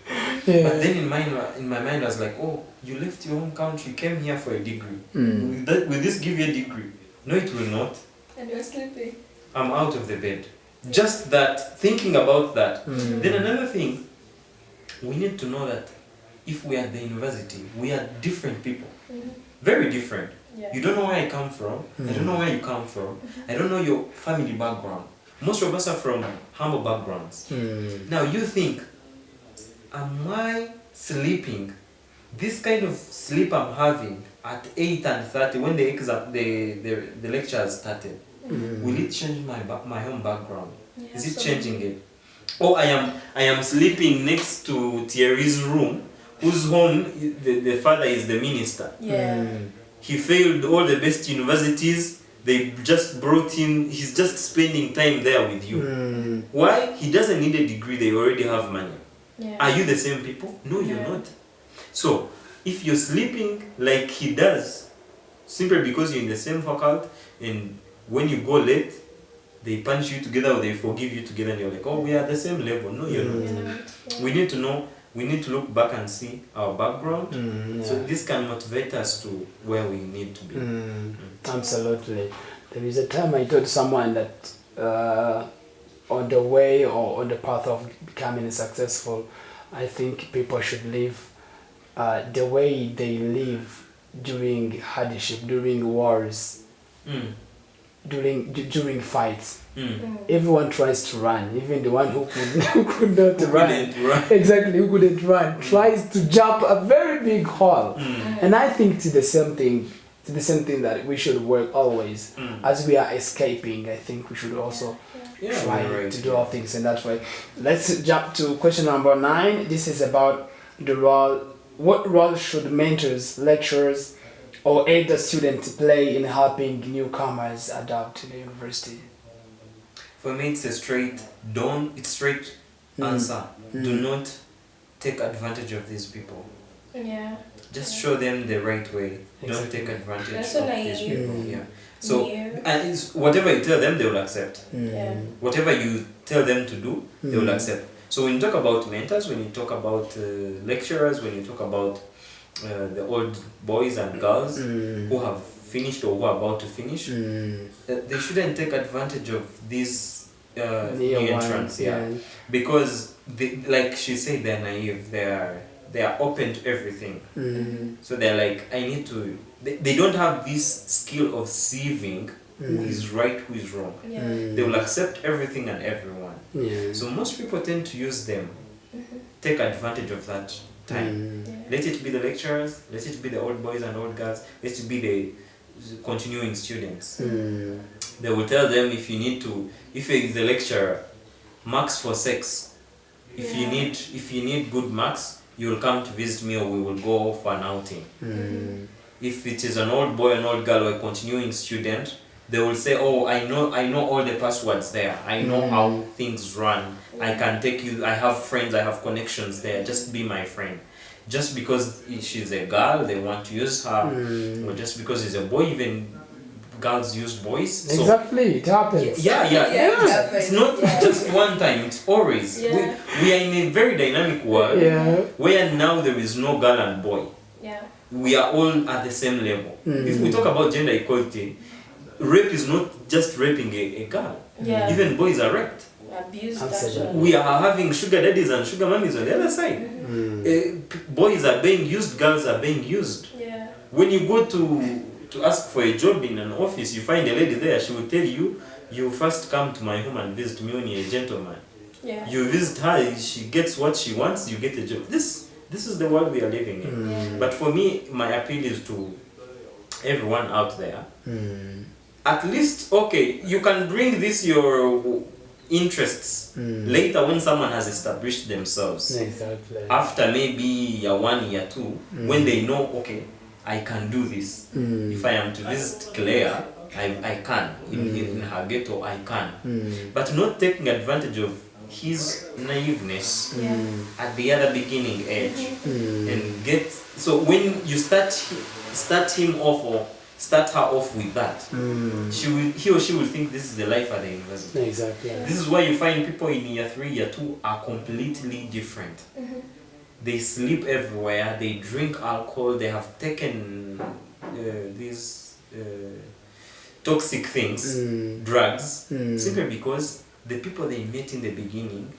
Yeah. But then in my mind I was like, oh, you left your home country, you came here for a degree. Will this give you a degree? No, it will not. And you're sleeping. I'm out of the bed. Just that, thinking about that. Then another thing, we need to know that if we are at the university, we are different people. Very different. Yeah. You don't know where I come from. I don't know where you come from. I don't know your family background. Most of us are from humble backgrounds. Now you think, am I sleeping? This kind of sleep I'm having at 8:30 when the lecture has started. Will it change my home background? Yeah, Is it so changing it? Or I am sleeping next to Thierry's room, whose home the father is the minister. Yeah. He failed all the best universities. They just brought him. He's just spending time there with you. Why? He doesn't need a degree. They already have money. Yeah. Are you the same people? No, you're No. not. So, if you're sleeping like he does, simply because you're in the same faculty, and when you go late, they punish you together or they forgive you together, and you're like, oh, we are the same level. No, you're not. You're not. Yeah. We need to know. We need to look back and see our background. So this can motivate us to where we need to be. Absolutely. There is a time I told someone that on the way or on the path of becoming successful, I think people should live the way they live during hardship, during wars, during fights. Everyone tries to run, even the one who could not run. Exactly, who couldn't run, tries to jump a very big hole. And I think it's the same thing. It's the same thing that we should work always. As we are escaping, I think we should also try to do all things in that way. Let's jump to question number 9. This is about the role. What role should mentors, lecturers, or aid students play in helping newcomers adapt to the university? For me, it's a straight answer. Do not take advantage of these people. Yeah. Just show them the right way. Exactly. Don't take advantage That's so of these naive. people. Yeah. So, Naive. and it's, whatever you tell them, they will accept. Yeah. Whatever you tell them to do, they will accept. So when you talk about mentors, when you talk about lecturers, when you talk about the old boys and girls who have finished or who are about to finish, they shouldn't take advantage of these new entrants. Because they, like she said, they're naive. They are open to everything. So they're like, I need to. They don't have this skill of sieving who is right, who is wrong. Yeah. They will accept everything and everyone. So most people tend to use them, take advantage of that time. Let it be the lecturers, let it be the old boys and old girls, let it be the continuing students. They will tell them if you is the lecturer, marks for sex. If you need good marks, you will come to visit me or we will go for an outing. If it is an old boy, an old girl, or a continuing student, they will say, oh, I know all the passwords there. I know how things run. I can take you, I have friends, I have connections there. Just be my friend. Just because she's a girl, they want to use her. Or just because he's a boy, even girls use boys. Exactly, it happens. Yeah. It happens. It's not just one time, it's always. Yeah. We are in a very dynamic world where now there is no girl and boy. Yeah. We are all at the same level. If we talk about gender equality, rape is not just raping a girl. Yeah. Even boys are raped. Abused. Absolutely. Actually. We are having sugar daddies and sugar mummies on the other side. Boys are being used, girls are being used. Yeah. When you go to ask for a job in an office, you find a lady there, she will tell you, you first come to my home and visit me when you're a gentleman. Yeah. You visit her, she gets what she wants, you get a job. This is the world we are living in. But for me, my appeal is to everyone out there. At least, okay, you can bring this your interests later when someone has established themselves. Exactly. After maybe year 1, year 2, when they know, okay, I can do this. If I am to visit Claire, I can. In her ghetto, I can. But not taking advantage of his naiveness at the other beginning age. And so when you start him off or start her off with that, he or she will think this is the life at the university. Exactly. This is why you find people in year 3, year 2 are completely different. They sleep everywhere, they drink alcohol, they have taken these toxic things, drugs, simply because the people they met in the beginning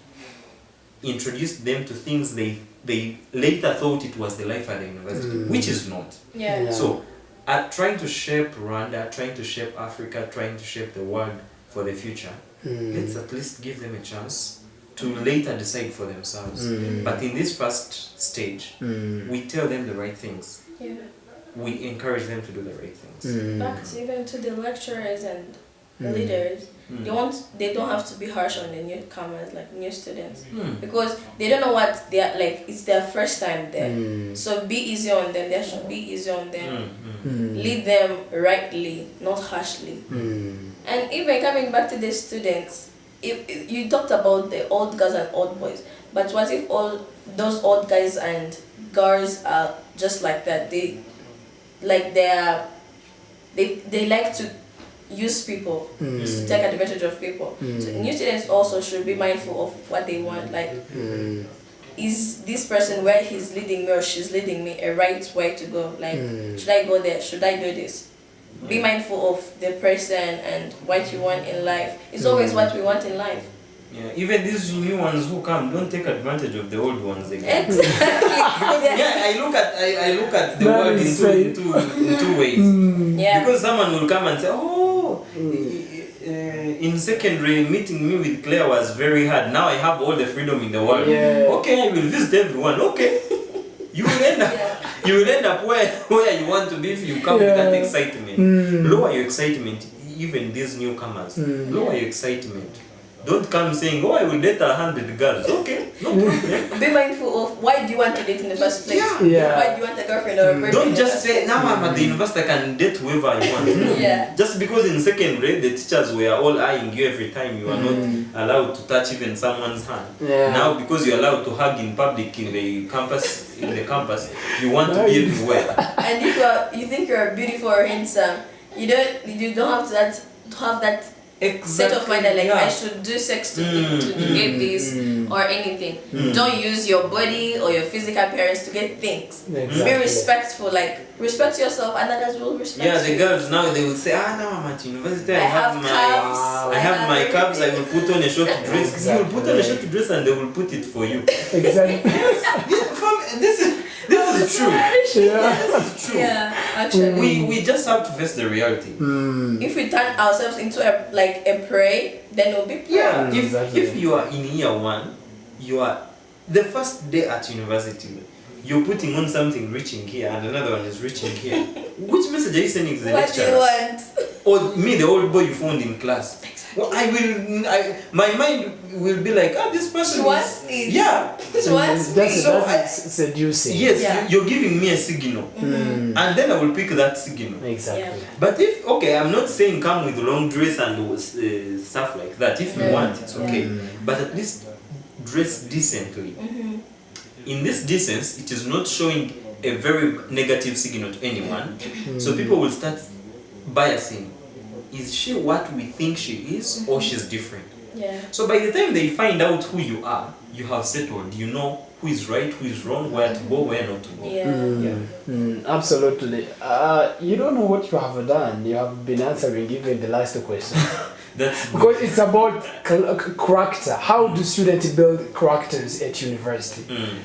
introduced them to things they later thought it was the life at the university, which is not. Yeah. So, trying to shape Rwanda, trying to shape Africa, trying to shape the world for the future, let's at least give them a chance to later decide for themselves. But in this first stage, we tell them the right things. Yeah. We encourage them to do the right things. Back to even to the lecturers and the leaders, they don't have to be harsh on the newcomers, like new students, because they don't know what they are like. It's their first time there, so be easy on them. They should be easy on them. Lead them rightly, not harshly. And even coming back to the students, if you talked about the old girls and old boys, but what if all those old guys and girls are just like that? They like they like to use people, to take advantage of people. So new students also should be mindful of what they want. Like, is this person where he's leading me or she's leading me a right way to go? Like, should I go there? Should I do this? Be mindful of the person and what you want in life. It's always what we want in life. Yeah, even these new ones who come, don't take advantage of the old ones again. Exactly. Yeah, I look at the world in two ways. Yeah. Because someone will come and say, oh, in secondary, meeting me with Claire was very hard. Now I have all the freedom in the world. Yeah. Okay, I will visit everyone. Okay. You will end up where you want to be if you come with that excitement. Lower your excitement, even these newcomers. Lower your excitement. Don't come saying, oh, I will date 100 girls. Okay, no problem. Be mindful of why do you want to date in the first place? Yeah. Why do you want a girlfriend or a boyfriend? Don't just say, now I'm at the university, I can date whoever I want. Yeah. Just because in secondary, the teachers were all eyeing you every time, you are not allowed to touch even someone's hand. Yeah. Now, because you're allowed to hug in public in the campus, you want to be everywhere. And if you think you're beautiful or handsome, you don't have to have that set of mind that like I should do sex to get this or anything. Don't use your body or your physical appearance to get things. Exactly. Be respectful, like respect yourself and others will respect Yeah, the you. girls now they will say, now I'm at university, I have have my calves, calves, I will put on a short dress. Exactly. You will put on a short dress and they will put it for you. Exactly. This is true. Yeah. This is true. Yeah, actually. We just have to face the reality. If we turn ourselves into a prey, then we'll be prey. Yeah, Exactly. if you are in year 1, you are the first day at university, you're putting on something reaching here and another one is reaching here. Which message are you sending to the What do you lecturer? want? Or me, the old boy you found in class? Well, my mind will be like, this person She wants this. Yeah. She wants me. That's seducing. Yes, Yeah. you're giving me a signal. And then I will pick that signal. Exactly. Yeah. But I'm not saying come with long dress and stuff like that. If you want, it's okay. But at least dress decently. In this decency, it is not showing a very negative signal to anyone. So people will start biasing. Is she what we think she is, or she's different? Yeah. So by the time they find out who you are, you have settled. You know who is right, who is wrong, where to go, where not to go. Yeah. Absolutely. You don't know what you have done. You have been answering even the last question. That's Because it's about character. How do students build characters at university?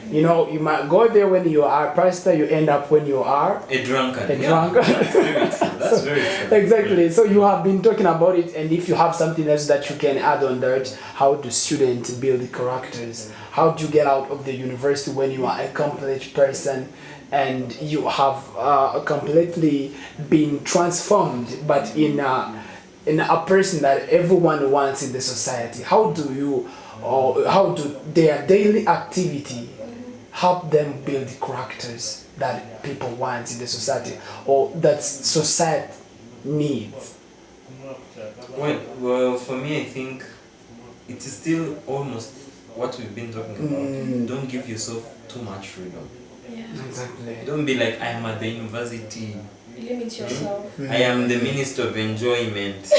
You know, you might go there when you are a pastor, you end up when you are a drunkard. a drunkard. That's very true. That's very true. Exactly. So you have been talking about it, and if you have something else that you can add on that, how do students build characters? How do you get out of the university when you are a accomplished person and you have completely been transformed, but in in a person that everyone wants in the society, how do you, or how do their daily activity help them build characters that people want in the society or that society needs? Well, for me, I think it is still almost what we've been talking about. Don't give yourself too much freedom. Yeah. Exactly. Don't be like, I am at the university. Limit yourself. I am the minister of enjoyment.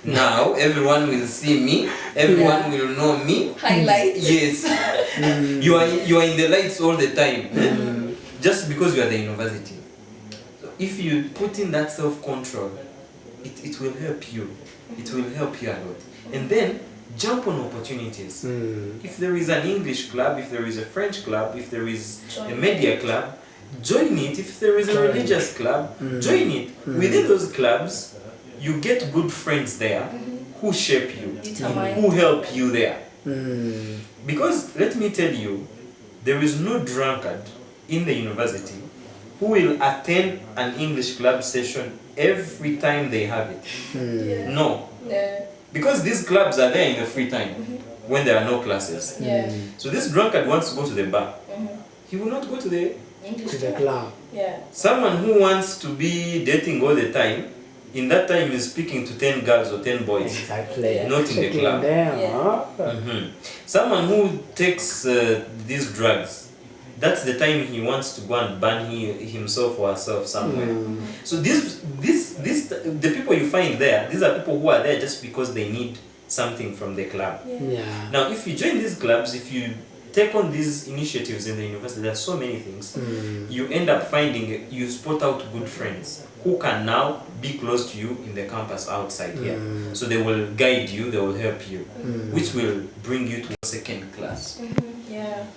Now everyone will see me. Everyone will know me. Highlight. Yes. You are in the lights all the time. Just because you are at the university. So if you put in that self-control, it will help you. It will help you a lot. And then jump on opportunities. If there is an English club, if there is a French club, if there is a media club, join it. If there is a religious club, join it. Within those clubs, you get good friends there who shape you, who help you there. Because let me tell you, there is no drunkard in the university who will attend an English club session every time they have it. No. Because these clubs are there in the free time when there are no classes. So this drunkard wants to go to the bar. He will not go to the club. Someone who wants to be dating all the time, in that time is speaking to 10 girls or 10 boys. Exactly. Not in the club. Someone who takes these drugs, that's the time he wants to go and burn himself or herself somewhere. So the people you find there, these are people who are there just because they need something from the club. Now, if you join these clubs, if you take on these initiatives in the university, there are so many things. You end up finding, you spot out good friends who can now be close to you in the campus outside here. So they will guide you, they will help you, which will bring you to a second class.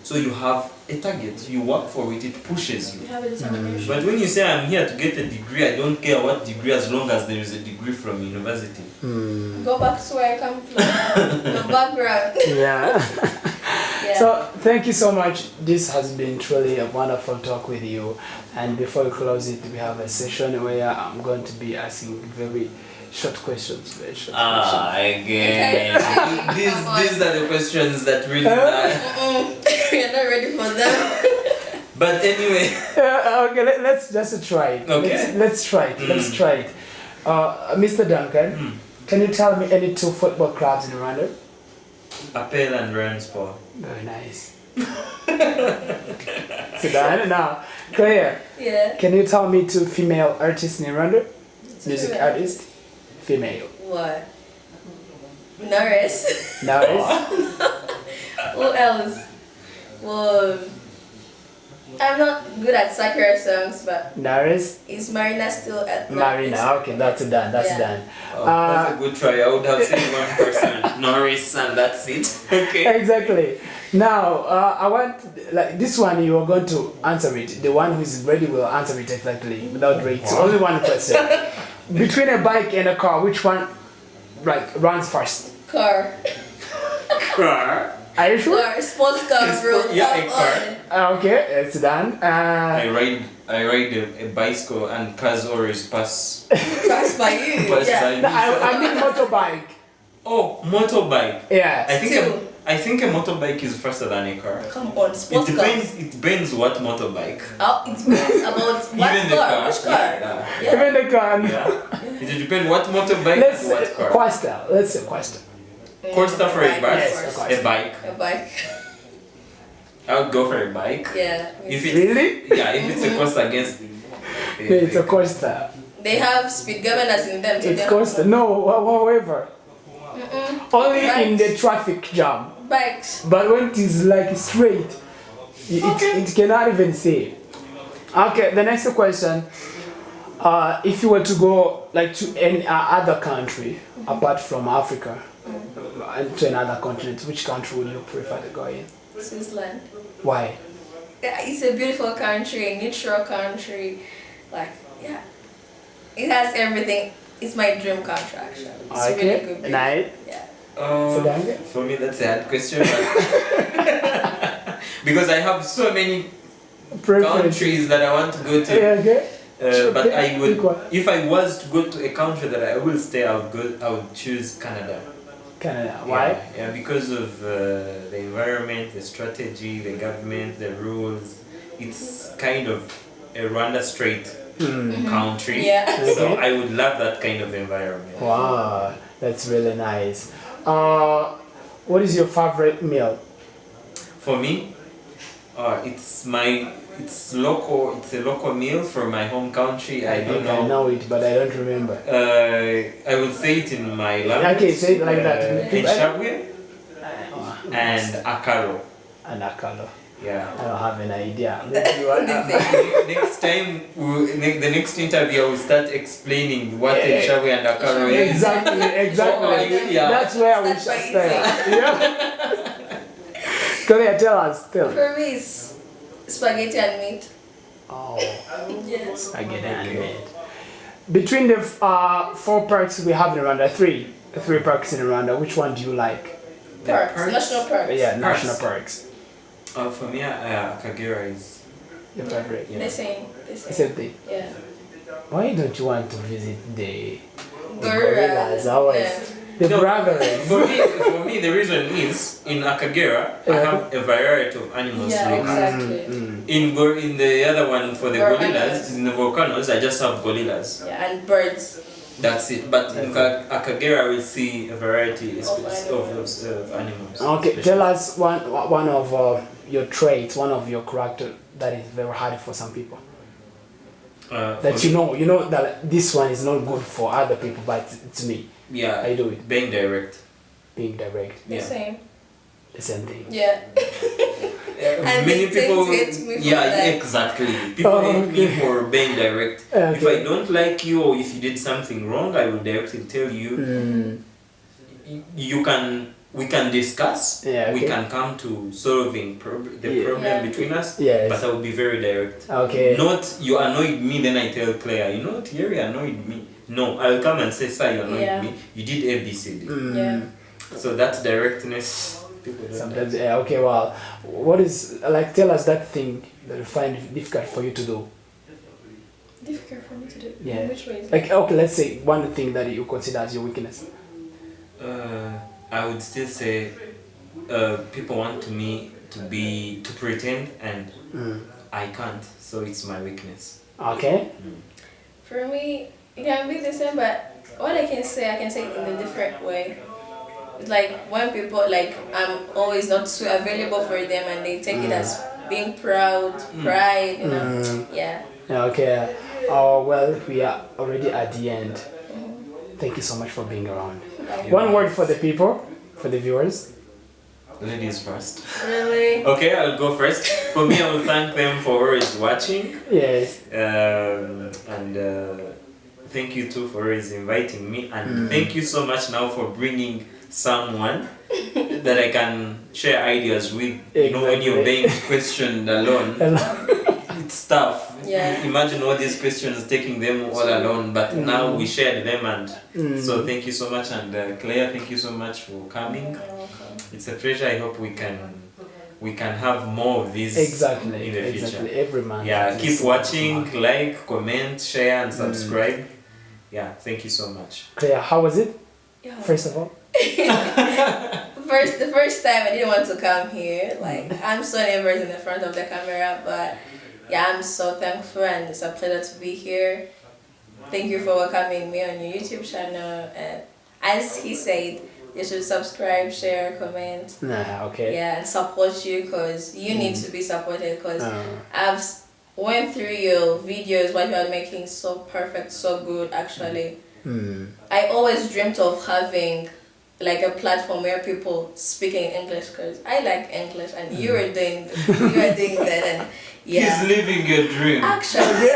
So you have a target, you work for it, it pushes you. You have a determination. But when you say, I'm here to get a degree, I don't care what degree as long as there is a degree from university. Go back to where I come from, your background. So thank you so much. This has been truly a wonderful talk with you. And before we close it, we have a session where I'm going to be asking very short questions. Again. These are the questions that really matter. You're not ready for them. But anyway. Okay, let's just try it. Okay. Let's try it. Let's try it. Mr. Duncan, can you tell me any 2 football clubs in Rwanda? Appel and Rensport. Very nice. Sit down now. Claire, can you tell me 2 female artists in Rwanda? Music artists? Female. What? Norris. Who else? Well, I'm not good at soccer songs, but Norris. Is Marina still at Marina? Okay, that's done. That's done. That's a good try. I would have said one person, Norris, and that's it. Okay. Exactly. Now, I want, like, this one you are going to answer it. The one who is ready will answer it exactly without rates. Only one question. Between a bike and a car, which one runs first? Car. Are you sure? Car. Sports car, bro. Yeah, a car. Okay, it's done. I ride a bicycle and cars always pass by you. by you. No, I mean motorbike. Oh, motorbike. Yeah. I think a motorbike is faster than a car. Come on, sports car. It depends what motorbike. Oh, it depends about what Even car. Which car? Even the car. It depends what motorbike and what car. Costa. Let's say Costa. Costa for a bike. Yes, A bike. A bike. I would go for a bike. Yeah. If it's, Really? Yeah, if it's a Costa against. It's a Costa. They have speed governors in them. It's Costa. No, however. Only in the traffic jam. Bikes. But when it is like straight, it cannot even say. Okay, the next question. If you were to go like to any other country apart from Africa and to another continent, which country would you prefer to go in? Switzerland. Why? Yeah, it's a beautiful country, a neutral country. Like, yeah. It has everything. It's my dream country actually. It's really good. Nice. Yeah. For me, that's a hard question. Because I have so many countries that I want to go to. But I would, if I was to go to a country that I will stay, I would choose Canada. Canada. Why? Yeah, because of the environment, the strategy, the government, the rules. It's kind of a Rwanda straight country. Yeah. So I would love that kind of environment. Wow, that's really nice. What is your favorite meal? For me, it's local. It's a local meal from my home country. I don't know. I know it, but I don't remember. I will say it in my language. Okay, say it like that. Inshabwe and akaro. And akalo. Yeah. I don't have an idea. Next time, the next interview, I will start explaining what Inshabwe and akaro is. Exactly. Yeah. That's where we shall start. Yeah. Korea, tell us. For me, it's spaghetti and meat. Oh. Yes. Spaghetti and meat. Between the 4 parks we have in Rwanda, three parks in Rwanda, which one do you like? Parks, national parks. Yeah, national parks. For me, Kagera is Your favorite? The same. Same thing. Yeah. Why don't you want to visit the Gorillas. gorillas? Always. The brothers. For me, the reason is in Akagera, I have a variety of animals to Yeah, look at. exactly. In the other one for the Volcanoes. gorillas, in the volcanoes, I just have gorillas. Yeah, and birds. That's it. But in Akagera, we see a variety of animals. Okay, tell us one of your traits, one of your character that is very hard for some people. That you know that this one is not good for other people, but it's me. Yeah, I do it. Being direct. Being direct. The same. The same thing. Yeah. And Many people. hate me for Yeah, that. exactly. People hate me for being direct. Okay. If I don't like you or if you did something wrong, I will directly tell you. We can discuss. Yeah, We okay. can come to solving the problem Yeah. between us. Yes. But I will be very direct. Okay. Not you annoyed me, then I tell Claire, you know, Thierry annoyed me. No, I'll come and say, sir, you annoyed me. You did A, B, C, D. Yeah. So that directness, people don't Sometimes, yeah, okay, well, what is, like, tell us that thing that you find difficult for you to do. Difficult for me to do. Yeah. In which ways? Like, okay, let's say one thing that you consider as your weakness. I would still say people want me to pretend and I can't, so it's my weakness. Okay. For me, it can be the same, but what I can say it in a different way. It's like when people, like, I'm always not so available for them and they take it as being proud, pride, you know. Yeah. Okay. Oh, well, we are already at the end. Thank you so much for being around. One word for the people, for the viewers. Ladies first. Really? Okay, I'll go first. For me, I will thank them for always watching. Yes. And thank you too for always inviting me. And thank you so much now for bringing someone that I can share ideas with. You know, when you're being questioned alone, it's tough. Yeah. Imagine all these questions taking them all alone, but now we shared them, and so thank you so much. And Claire, thank you so much for coming. You're welcome. It's a pleasure. I hope we can have more of these in the future. Every month. Yeah, keep watching, like, comment, share, and subscribe. Yeah, thank you so much. Claire, how was it? Yeah. First of all. The first time I didn't want to come here. Like, I'm so nervous in the front of the camera, but yeah, I'm so thankful and it's a pleasure to be here. Thank you for welcoming me on your YouTube channel. And as he said, you should subscribe, share, comment. Okay. Yeah, and support you because you need to be supported because I've went through your videos, what you are making so perfect, so good actually. I always dreamt of having like a platform where people speaking English because I like English and you are doing that and yeah. He's living your dream. Actually,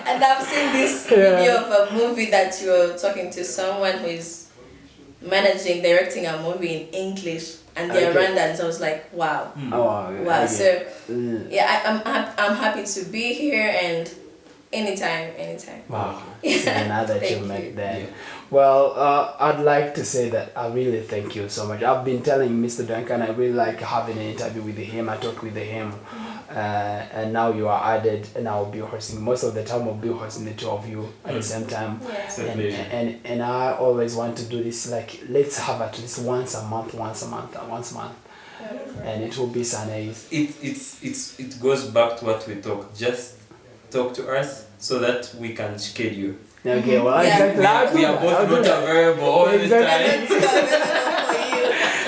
and I've seen this video of a movie that you're talking to someone who is directing a movie in English and they're Rwandan, so I was like, wow. Wow. So yeah, I'm happy to be here and anytime. Wow. It's another Thank achievement you. then. Well, I'd like to say that I really thank you so much. I've been telling Mr. Duncan I really like having an interview with him. I talk with him and now you are added, and I'll be hosting. Most of the time I'll be hosting the two of you at the same time. Yes. And I always want to do this, like, let's have at least once a month, and it will be Sundays. It goes back to what we talked. Just talk to us so that we can schedule. Okay, well, Yeah. exactly. We are both not available all the time.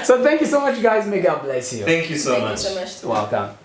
So thank you so much, guys. May God bless you. Thank you so Thank much. you so much. Welcome.